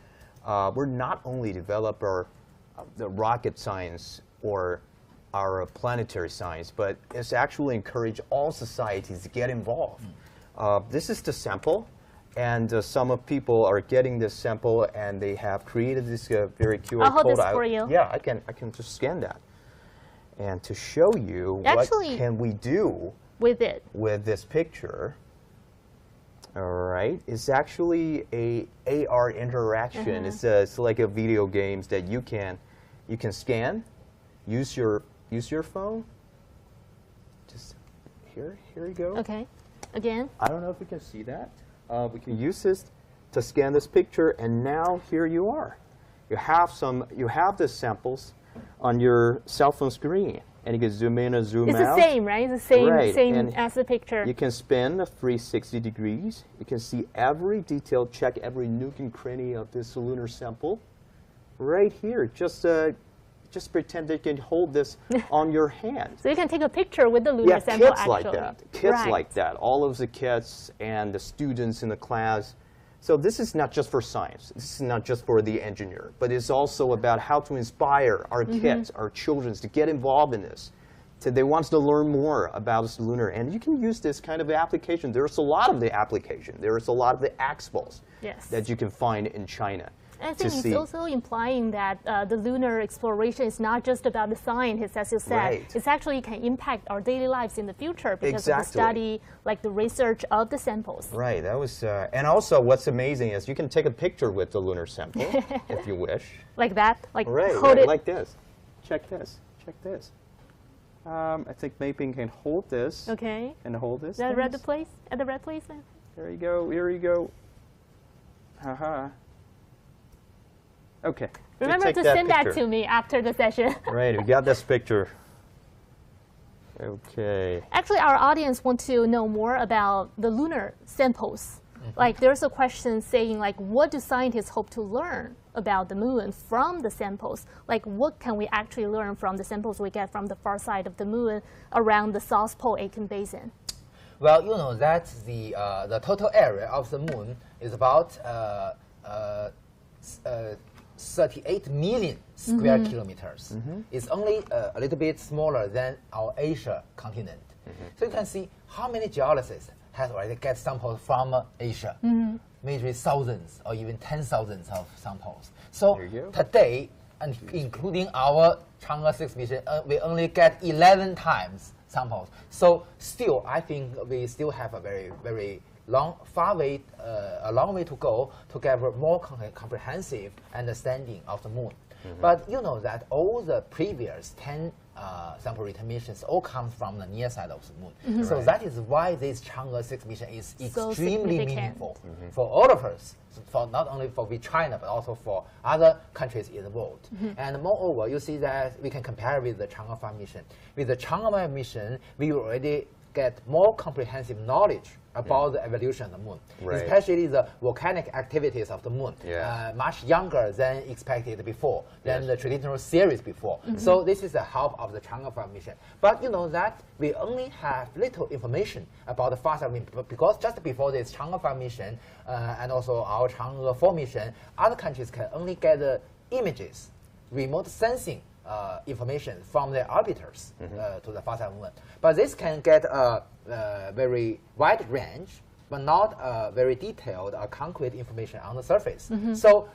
we're not only develop the rocket science or our planetary science, but it's actually encourage all societies to get involved. This is the sample, and some people are getting this sample, and they have created this very QR code. I'll hold this for you. Yeah, I can just scan that. And to show you what can we do with it, with this picture, all right, it's actually a AR interaction. It's like a video games that you can scan, use your phone. Just here you go. Okay, again. I don't know if we can see that. We can use this to scan this picture, and now here you are. You have the samples on your cell phone screen, and you can zoom in and zoom out. It's the same, right? It's the same as the picture. You can spin a 360 degrees. You can see every detail, check every nook and cranny of this lunar sample right here. Just pretend that you can hold this on your hand. So you can take a picture with the lunar sample, kids like that. Kids like that. All of the kids and the students in the class. So this is not just for science. This is not just for the engineer, but it's also about how to inspire our kids, our children to get involved in this. So they want to learn more about this lunar, and you can use this kind of application. There's a lot of the application. There's a lot of the expos that you can find in China. I think it's also implying that the lunar exploration is not just about the scientists, as you said. Right. It actually can impact our daily lives in the future because of the study, like the research of the samples. Right. That was, and also what's amazing is you can take a picture with the lunar sample if you wish. Like that, like hold it like this. Check this. Check this. I think Meiping can hold this. Okay. And hold this. At the red place. At the red place. Then. There you go. Here you go. Haha. Okay. Remember to send that to me after the session. Right, we got this picture. Okay. Actually, our audience want to know more about the lunar samples. Like, there's a question saying, like, what do scientists hope to learn about the moon from the samples? Like, what can we actually learn from the samples we get from the far side of the moon around the South Pole Aitken Basin? Well, you know that the total area of the moon is about 38 million square kilometers. It's only a little bit smaller than our Asia continent. So you can see how many geologists have already get samples from Asia, maybe thousands or even 10,000s of samples. So today, and including our Chang'e-6 mission, we only get 11 times samples. So still, I think we still have a very long way to go to get a more comprehensive understanding of the moon. But you know that all the previous 10 sample return missions all come from the near side of the moon. So that is why this Chang'e-6 mission is extremely meaningful for all of us, for not only for China, but also for other countries involved. And moreover, you see that we can compare with the Chang'e-5 mission. With the Chang'e-5 mission, we already get more comprehensive knowledge about the evolution of the moon, especially the volcanic activities of the moon, much younger than expected before, than the traditional series before. So this is the help of the Chang'e-5 mission. But you know that we only have little information about the far side moon, because just before this Chang'e-5 mission and also our Chang'e-4 mission, other countries can only get images, remote sensing information from their orbiters to the far side moon. But this can get a very wide range, but not very detailed or concrete information on the surface. So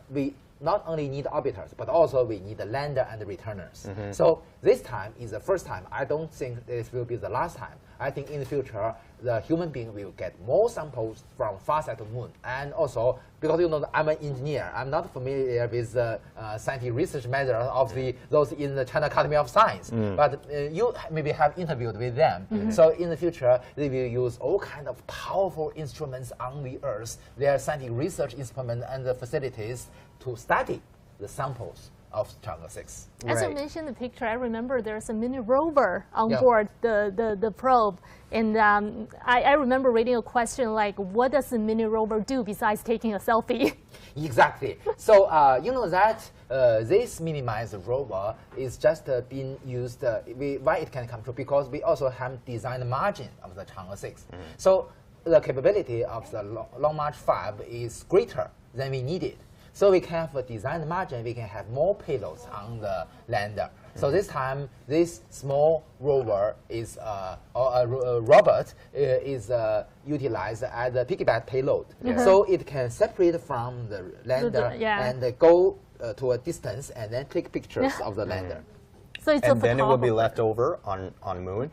we not only need orbiters, but also we need the lander and the returners. So this time is the first time. I don't think this will be the last time. I think in the future, the human being will get more samples from far side of the moon. And also, because you know, I'm an engineer, I'm not familiar with the scientific research methods of those in the China Academy of Science. But you maybe have interviewed with them. So in the future, they will use all kinds of powerful instruments on the Earth, their scientific research instruments and the facilities to study the samples of Chang'e-6. As you mentioned the picture, I remember there's a mini rover on board the probe. And I remember reading a question like, what does the mini rover do besides taking a selfie? Exactly. So you know that this minimized rover is just being used, why it can come true, because we also have designed margin of the Chang'e-6. So the capability of the Long March 5 is greater than we needed. So we can have a design margin, we can have more payloads on the lander. So this time, this small rover is, or a robot is utilized as a piggyback payload. So it can separate from the lander and go to a distance and then take pictures of the lander. So it's and then it will be left over on moon?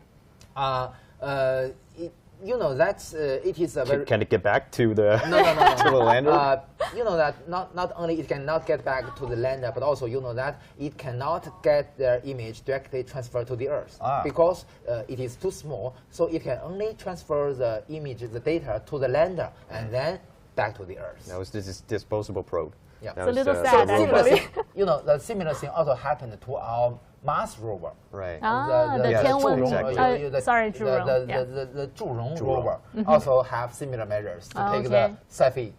You know that it is a very. Can it get back to the to the lander? You know that not only it cannot get back to the lander, but also you know that it cannot get their image directly transferred to the Earth because it is too small. So it can only transfer the image, the data to the lander, and then back to the Earth. That was this disposable probe. Yeah, it's a little sad actually. You know, the similar thing also happened to our Mars rover. Right. The Tianwen. The Zhurong rover also have similar measures to take the selfie.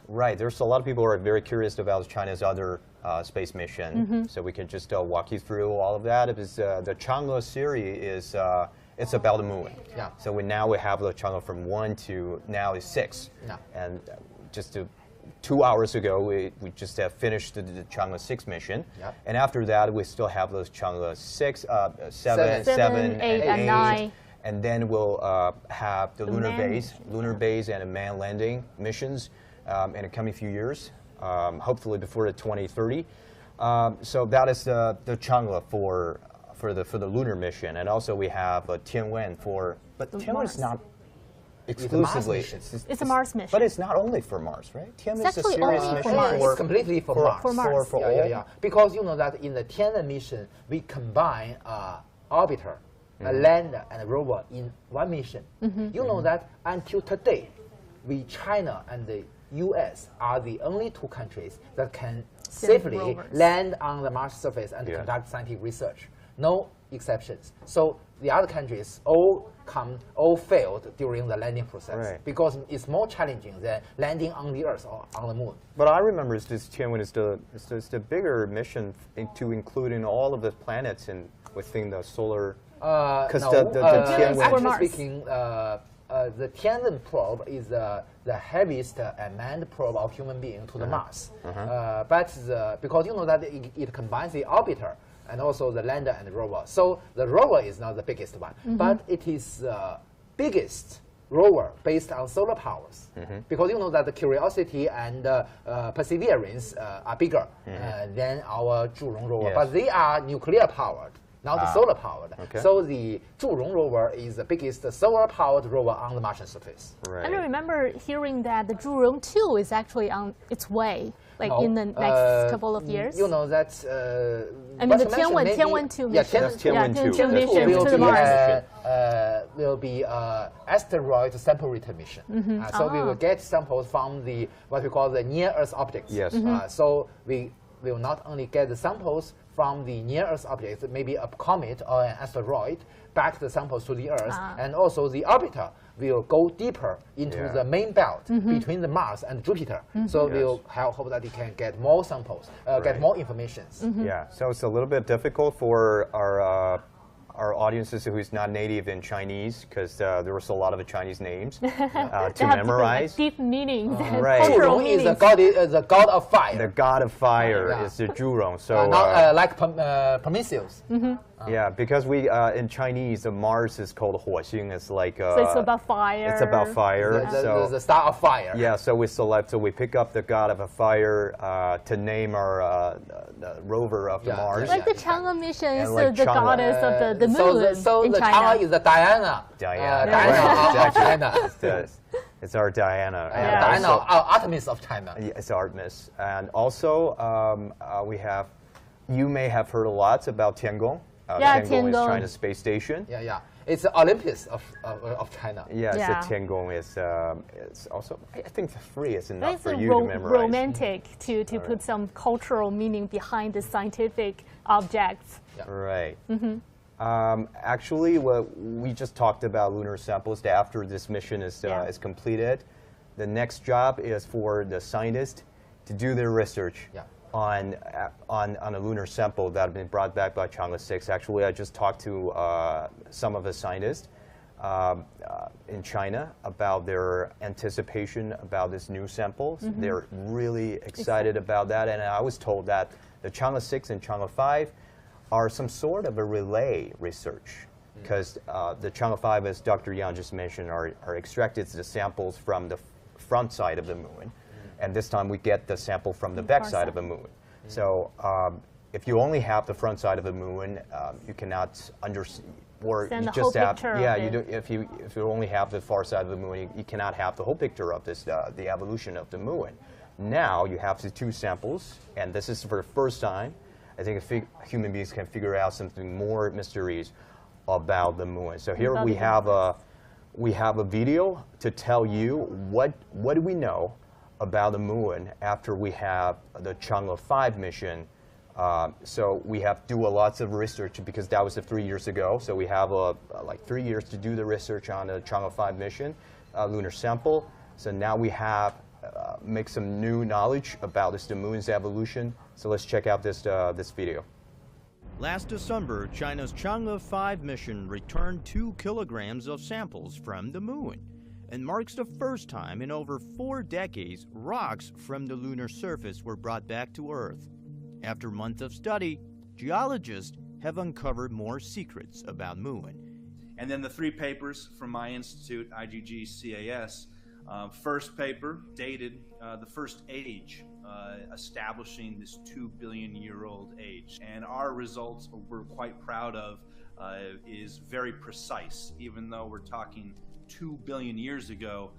Right. There's a lot of people who are very curious about China's other space mission. So we can just walk you through all of that. Because the Chang'e series is it's about the moon. Yeah. So we have the Chang'e from 1 to now is 6. Yeah. And just 2 hours ago, we just have finished the Chang'e-6 mission. Yep. And after that, we still have those Chang'e-6, 7, 8, and 9. And then we'll have the lunar base and a manned landing missions in the coming few years, hopefully before the 2030. So that is the Chang'e for the lunar mission. And also we have Tianwen but Tianwen is not exclusively. It's a Mars mission. But it's not only for Mars, right? Tianwen is a actually serious only mission for Mars. It's completely for Mars. For Mars. Yeah. Because you know that in the Tianwen mission, we combine orbiter, a lander, and a rover in one mission. You know that until today, China and the US are the only two countries that can safely land on the Mars surface and conduct scientific research. No exceptions. So the other countries all failed during the landing process because it's more challenging than landing on the Earth or on the Moon. But I remember this Tianwen is the bigger mission to including all of the planets within the solar. Because the Tianwen. Actually speaking, the Tianwen probe is the heaviest manned probe of human being to the Mars. But because you know that it combines the orbiter and also the lander and the rover. So the rover is not the biggest one, but it is the biggest rover based on solar powers. Because you know that the Curiosity and Perseverance are bigger than our Zhurong rover, but they are nuclear powered, not solar powered. So the Zhurong rover is the biggest solar powered rover on the Martian surface. And I remember hearing that the Zhurong 2 is actually on its way. In the next couple of years? You know that. I mean, the Tianwen 2 mission. Tianwen 2 mission to the Mars. Will be asteroid sample return mission. So we will get samples from what we call the near Earth objects. Yes. So we will not only get the samples from the near-Earth objects, maybe a comet or an asteroid, back the samples to the Earth, and also the orbiter will go deeper into the main belt between the Mars and Jupiter. So we'll hope that it can get more samples, get more information. Yeah, so it's a little bit difficult for our audiences who is not native in Chinese, because there was a lot of Chinese names to memorize. Deep meanings. Right. Zhurong is the god of fire. The god of fire is the Zhurong. So not like Prometheus. Yeah, because we in Chinese, Mars is called 火星. It's like so it's about fire. It's about fire. The star of fire. Yeah, so we pick up the god of a fire to name our rover of the Mars. Like the Chang'e mission is like the goddess of the moon. So in the China. Chang'e is the Diana. Diana. It's our Diana. Diana, our Artemis of China. It's Artemis. And also, you may have heard a lot about Tiangong. Tiangong is China's space station. Yeah. It's the Olympus of China. Yeah, so Tiangong is also, I think free is enough for you to memorize. Romantic to put some cultural meaning behind the scientific objects. Right. Actually, we just talked about lunar samples. After this mission is completed, the next job is for the scientists to do their research on a lunar sample that have been brought back by Chang'e-6. Actually, I just talked to some of the scientists in China about their anticipation about this new samples. They're really excited about that, and I was told that the Chang'e-6 and Chang'e-5 are some sort of a relay research, because the Chang'e-5, as Dr. Yang just mentioned, are extracted the samples from the front side of the moon. And this time we get the sample from the back side of the moon. So if you only have the front side of the moon, you cannot understand, or you just have, if you only have the far side of the moon, you cannot have the whole picture of this, the evolution of the moon. Now you have the two samples, and this is for the first time. I think human beings can figure out something more mysteries about the moon. So here we have a video to tell you what do we know about the moon after we have the Chang'e-5 mission. So we have to do lots of research, because that was 3 years ago. So we have like 3 years to do the research on the Chang'e-5 mission, lunar sample. So now we have make some new knowledge about the moon's evolution. So let's check out this video. Last December, China's Chang'e-5 mission returned 2 kilograms of samples from the moon, and marks the first time in over 4 decades rocks from the lunar surface were brought back to Earth. After months of study, geologists have uncovered more secrets about moon. And then the 3 papers from my institute, IGG-CAS. First paper dated the first age, establishing this 2 billion year old age. And our results we're quite proud of is very precise. Even though we're talking 2 billion years ago,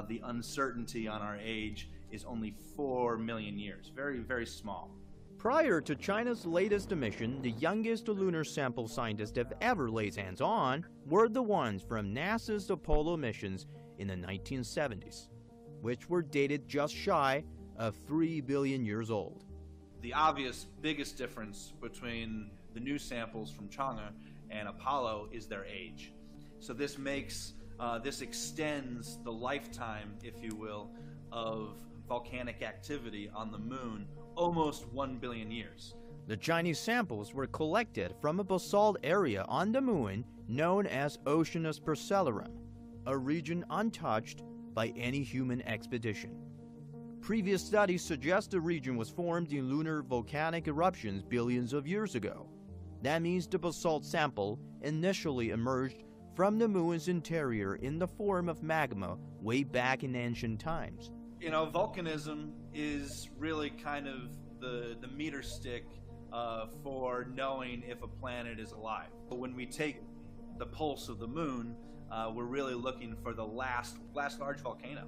the uncertainty on our age is only 4 million years. Very, very small. Prior to China's latest mission, the youngest lunar sample scientists have ever laid hands on were the ones from NASA's Apollo missions in the 1970s, which were dated just shy of 3 billion years old. The obvious biggest difference between the new samples from Chang'e and Apollo is their age. So this makes, this extends the lifetime, if you will, of volcanic activity on the moon almost 1 billion years. The Chinese samples were collected from a basalt area on the moon known as Oceanus Procellarum, a region untouched by any human expedition. Previous studies suggest the region was formed in lunar volcanic eruptions billions of years ago. That means the basalt sample initially emerged from the moon's interior in the form of magma way back in ancient times. You know, volcanism is really kind of the meter stick for knowing if a planet is alive. But when we take the pulse of the moon, we're really looking for the last large volcano.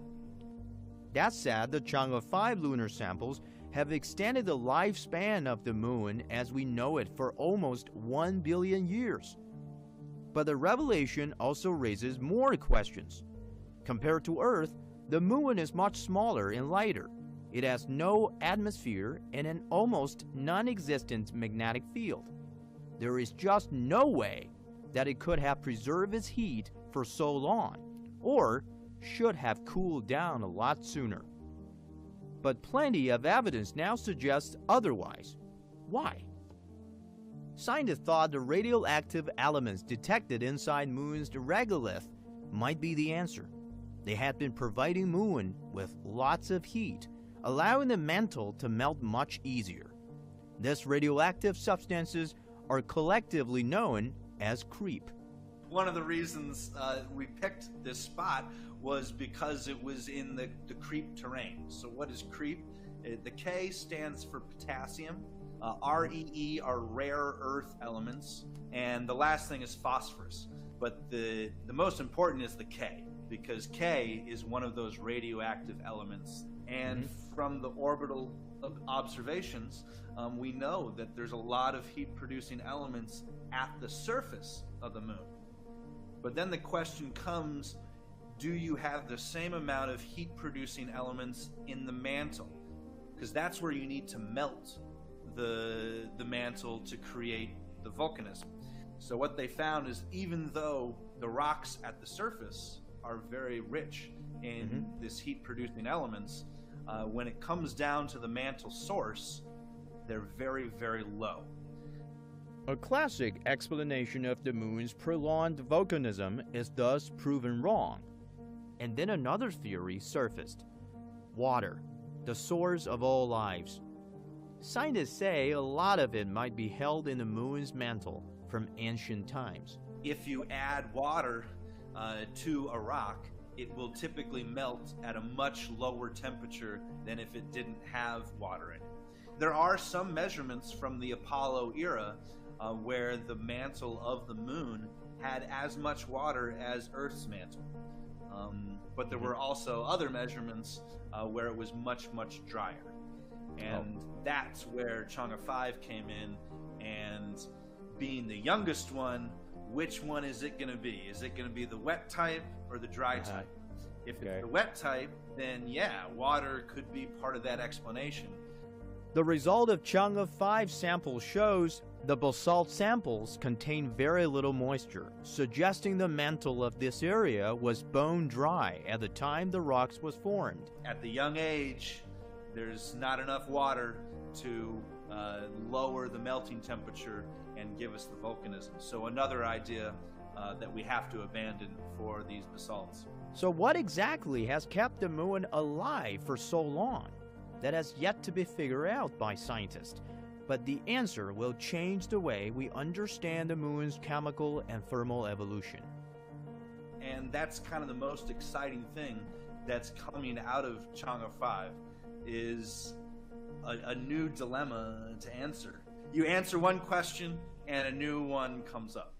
That said, the Chang'e-5 lunar samples have extended the lifespan of the moon as we know it for almost 1 billion years. But the revelation also raises more questions. Compared to Earth, the moon is much smaller and lighter. It has no atmosphere and an almost non-existent magnetic field. There is just no way that it could have preserved its heat for so long, or should have cooled down a lot sooner. But plenty of evidence now suggests otherwise. Why? Scientists thought the radioactive elements detected inside Moon's regolith might be the answer. They had been providing Moon with lots of heat, allowing the mantle to melt much easier. These radioactive substances are collectively known as creep. One of the reasons we picked this spot was because it was in the creep terrain. So what is creep? The K stands for potassium. REE are rare earth elements. And the last thing is phosphorus. But the most important is the K, because K is one of those radioactive elements. And from the orbital observations, we know that there's a lot of heat-producing elements at the surface of the Moon. But then the question comes, do you have the same amount of heat-producing elements in the mantle? Because that's where you need to melt the mantle to create the volcanism. So what they found is, even though the rocks at the surface are very rich in this heat-producing elements, when it comes down to the mantle source, they're very, very low. A classic explanation of the Moon's prolonged volcanism is thus proven wrong. And then another theory surfaced. Water, the source of all lives. Scientists say a lot of it might be held in the Moon's mantle from ancient times. If you add water to a rock, it will typically melt at a much lower temperature than if it didn't have water in it. There are some measurements from the Apollo era where the mantle of the Moon had as much water as Earth's mantle. But there were also other measurements where it was much, much drier. And that's where Chang'e-6 came in, and being the youngest one, which one is it going to be? Is it going to be the wet type or the dry type? If it's the wet type, then yeah, water could be part of that explanation. The result of Chang'e-6 samples shows the basalt samples contain very little moisture, suggesting the mantle of this area was bone dry at the time the rocks was formed. At the young age, there's not enough water to lower the melting temperature and give us the volcanism. So another idea that we have to abandon for these basalts. So what exactly has kept the Moon alive for so long? That has yet to be figured out by scientists. But the answer will change the way we understand the Moon's chemical and thermal evolution. And that's kind of the most exciting thing that's coming out of Chang'e-6 is a new dilemma to answer. You answer one question and a new one comes up.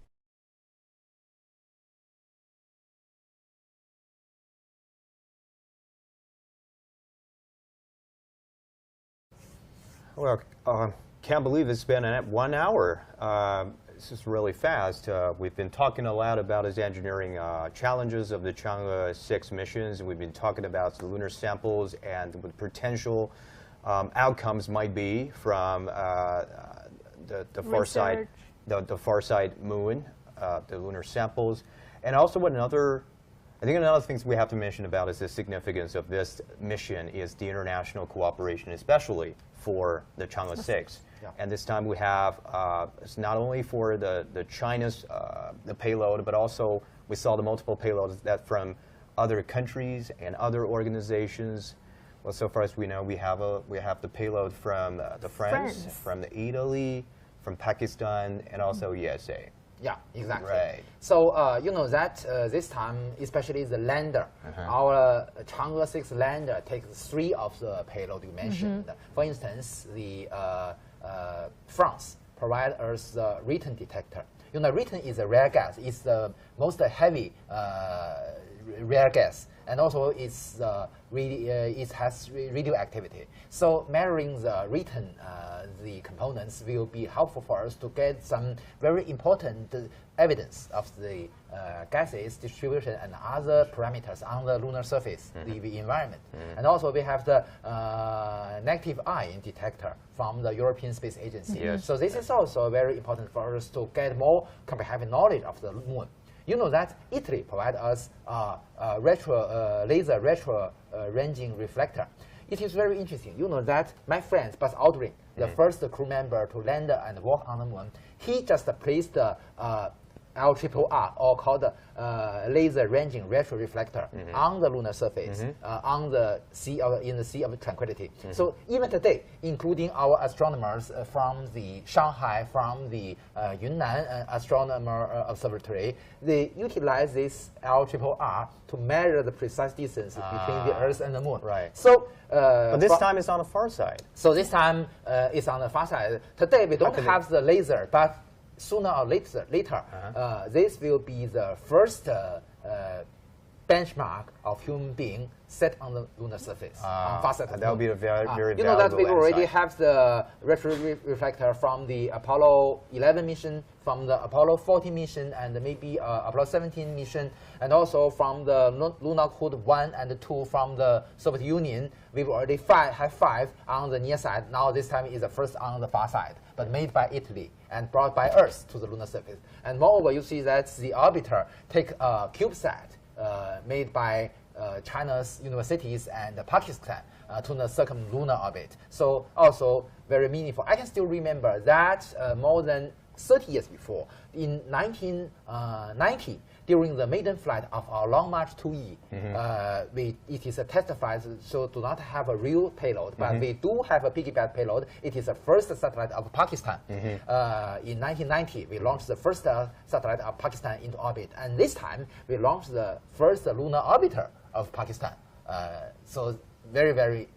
Well, can't believe it's been 1 hour. This is really fast. We've been talking a lot about his engineering challenges of the Chang'e-6 missions, and we've been talking about the lunar samples and what potential outcomes might be from the far side, the far side Moon, the lunar samples, and also what I think another thing we have to mention about is the significance of this mission is the international cooperation, especially for the Chang'e-6. And this time we have, it's not only for the China's the payload, but also we saw the multiple payloads that from other countries and other organizations. Well, so far as we know, we have the payload from the France, from the Italy, from Pakistan, and also USA. Yeah, exactly. Right. So you know that this time, especially the lander, our Chang'e-6 lander takes 3 of the payload you mentioned. For instance, the France provide us the Riton detector. You know, Riton is a rare gas. It's the most heavy rare gas, and also it has radioactivity. So measuring the written the components will be helpful for us to get some very important evidence of the gases distribution and other parameters on the lunar surface, the environment. And also we have the negative ion detector from the European Space Agency. So this is also very important for us to get more comprehensive knowledge of the moon. You know that Italy provides us laser retro ranging reflector. It is very interesting. You know that my friend Buzz Aldrin, the first crew member to land and walk on the moon, he just placed the LRRR, or called laser ranging retro reflector, on the lunar surface, on the in the Sea of Tranquility. So even today, including our astronomers from the Shanghai, from the Yunnan Astronomer Observatory, they utilize this LRRR to measure the precise distance between the Earth and the Moon. Right. So, but this time it's on the far side. So this time it's on the far side. Today we don't have the laser, but sooner or later, this will be the first benchmark of human being set on the lunar surface. That will be a very, very you know that we already have the retro reflector from the Apollo 11 mission, from the Apollo 14 mission, and maybe Apollo 17 mission, and also from the Lunar Code 1 and 2 from the Soviet Union. We've already have 5 on the near side. Now this time is the first on the far side, but made by Italy and brought by Earth to the lunar surface. And moreover, you see that the orbiter take a CubeSat made by China's universities and Pakistan to the circumlunar orbit. So also very meaningful. I can still remember that more than 30 years before, in 1990, during the maiden flight of our Long March 2E, it is testified, so do not have a real payload, but we do have a piggyback payload. It is the first satellite of Pakistan. In 1990, we launched the first satellite of Pakistan into orbit, and this time we launched the first lunar orbiter of Pakistan. So very, very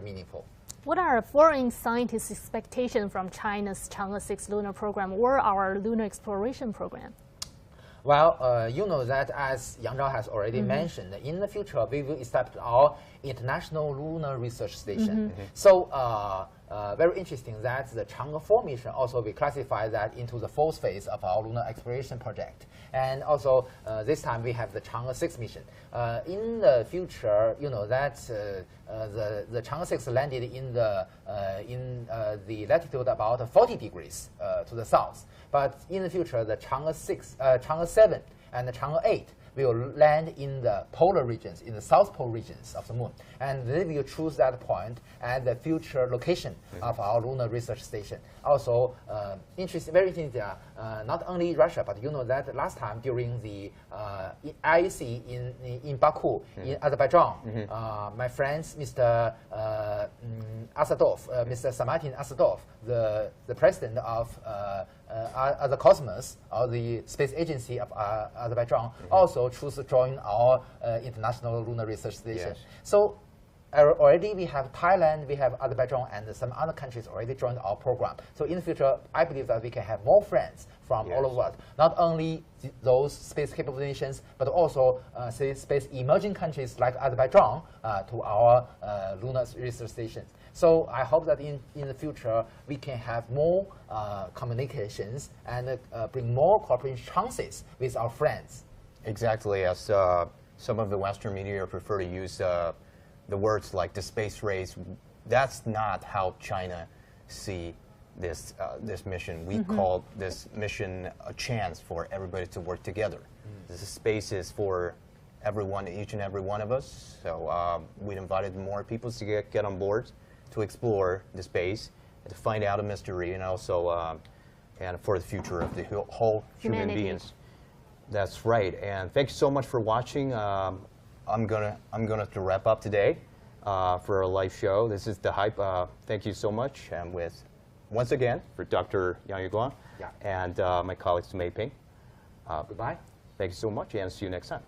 meaningful. What are foreign scientists' expectations from China's Chang'e-6 lunar program or our lunar exploration program? Well, you know that, as Yang Zhao has already mentioned, in the future we will establish our International Lunar Research Station. So very interesting that the Chang'e-4 mission also we classify that into the fourth phase of our lunar exploration project. And also this time we have the Chang'e-6 mission. In the future, you know that the Chang'e-6 landed in the latitude about 40 degrees to the south. But in the future, the Chang'e-7 and the Chang'e-8 will land in the polar regions, in the South Pole regions of the Moon. And they will choose that point as the future location of our lunar research station. Also, very interesting, not only Russia, but you know that last time during the IEC in Baku, in Azerbaijan, my friends, Mr. Asadov, Mr. Samatin Asadov, the president of the Cosmos, or the space agency of Azerbaijan, also choose to join our International Lunar Research Station. So already we have Thailand, we have Azerbaijan, and some other countries already joined our program. So in the future, I believe that we can have more friends from all over the world, not only those space capable nations, but also space emerging countries like Azerbaijan to our lunar research stations. So I hope that in the future we can have more communications and bring more cooperation chances with our friends. Exactly, as some of the Western media prefer to use the words like the space race. That's not how China see this mission. We call this mission a chance for everybody to work together. This space is for everyone, each and every one of us. So we invited more people to get on board to explore the space, to find out a mystery, and also and for the future of the whole human beings. That's right. And thank you so much for watching. I'm gonna to wrap up today for our live show. This is The Hype. Thank you so much. And with once again for Dr. Yang Yuguang and my colleagues Meiping. Goodbye. Thank you so much, and see you next time.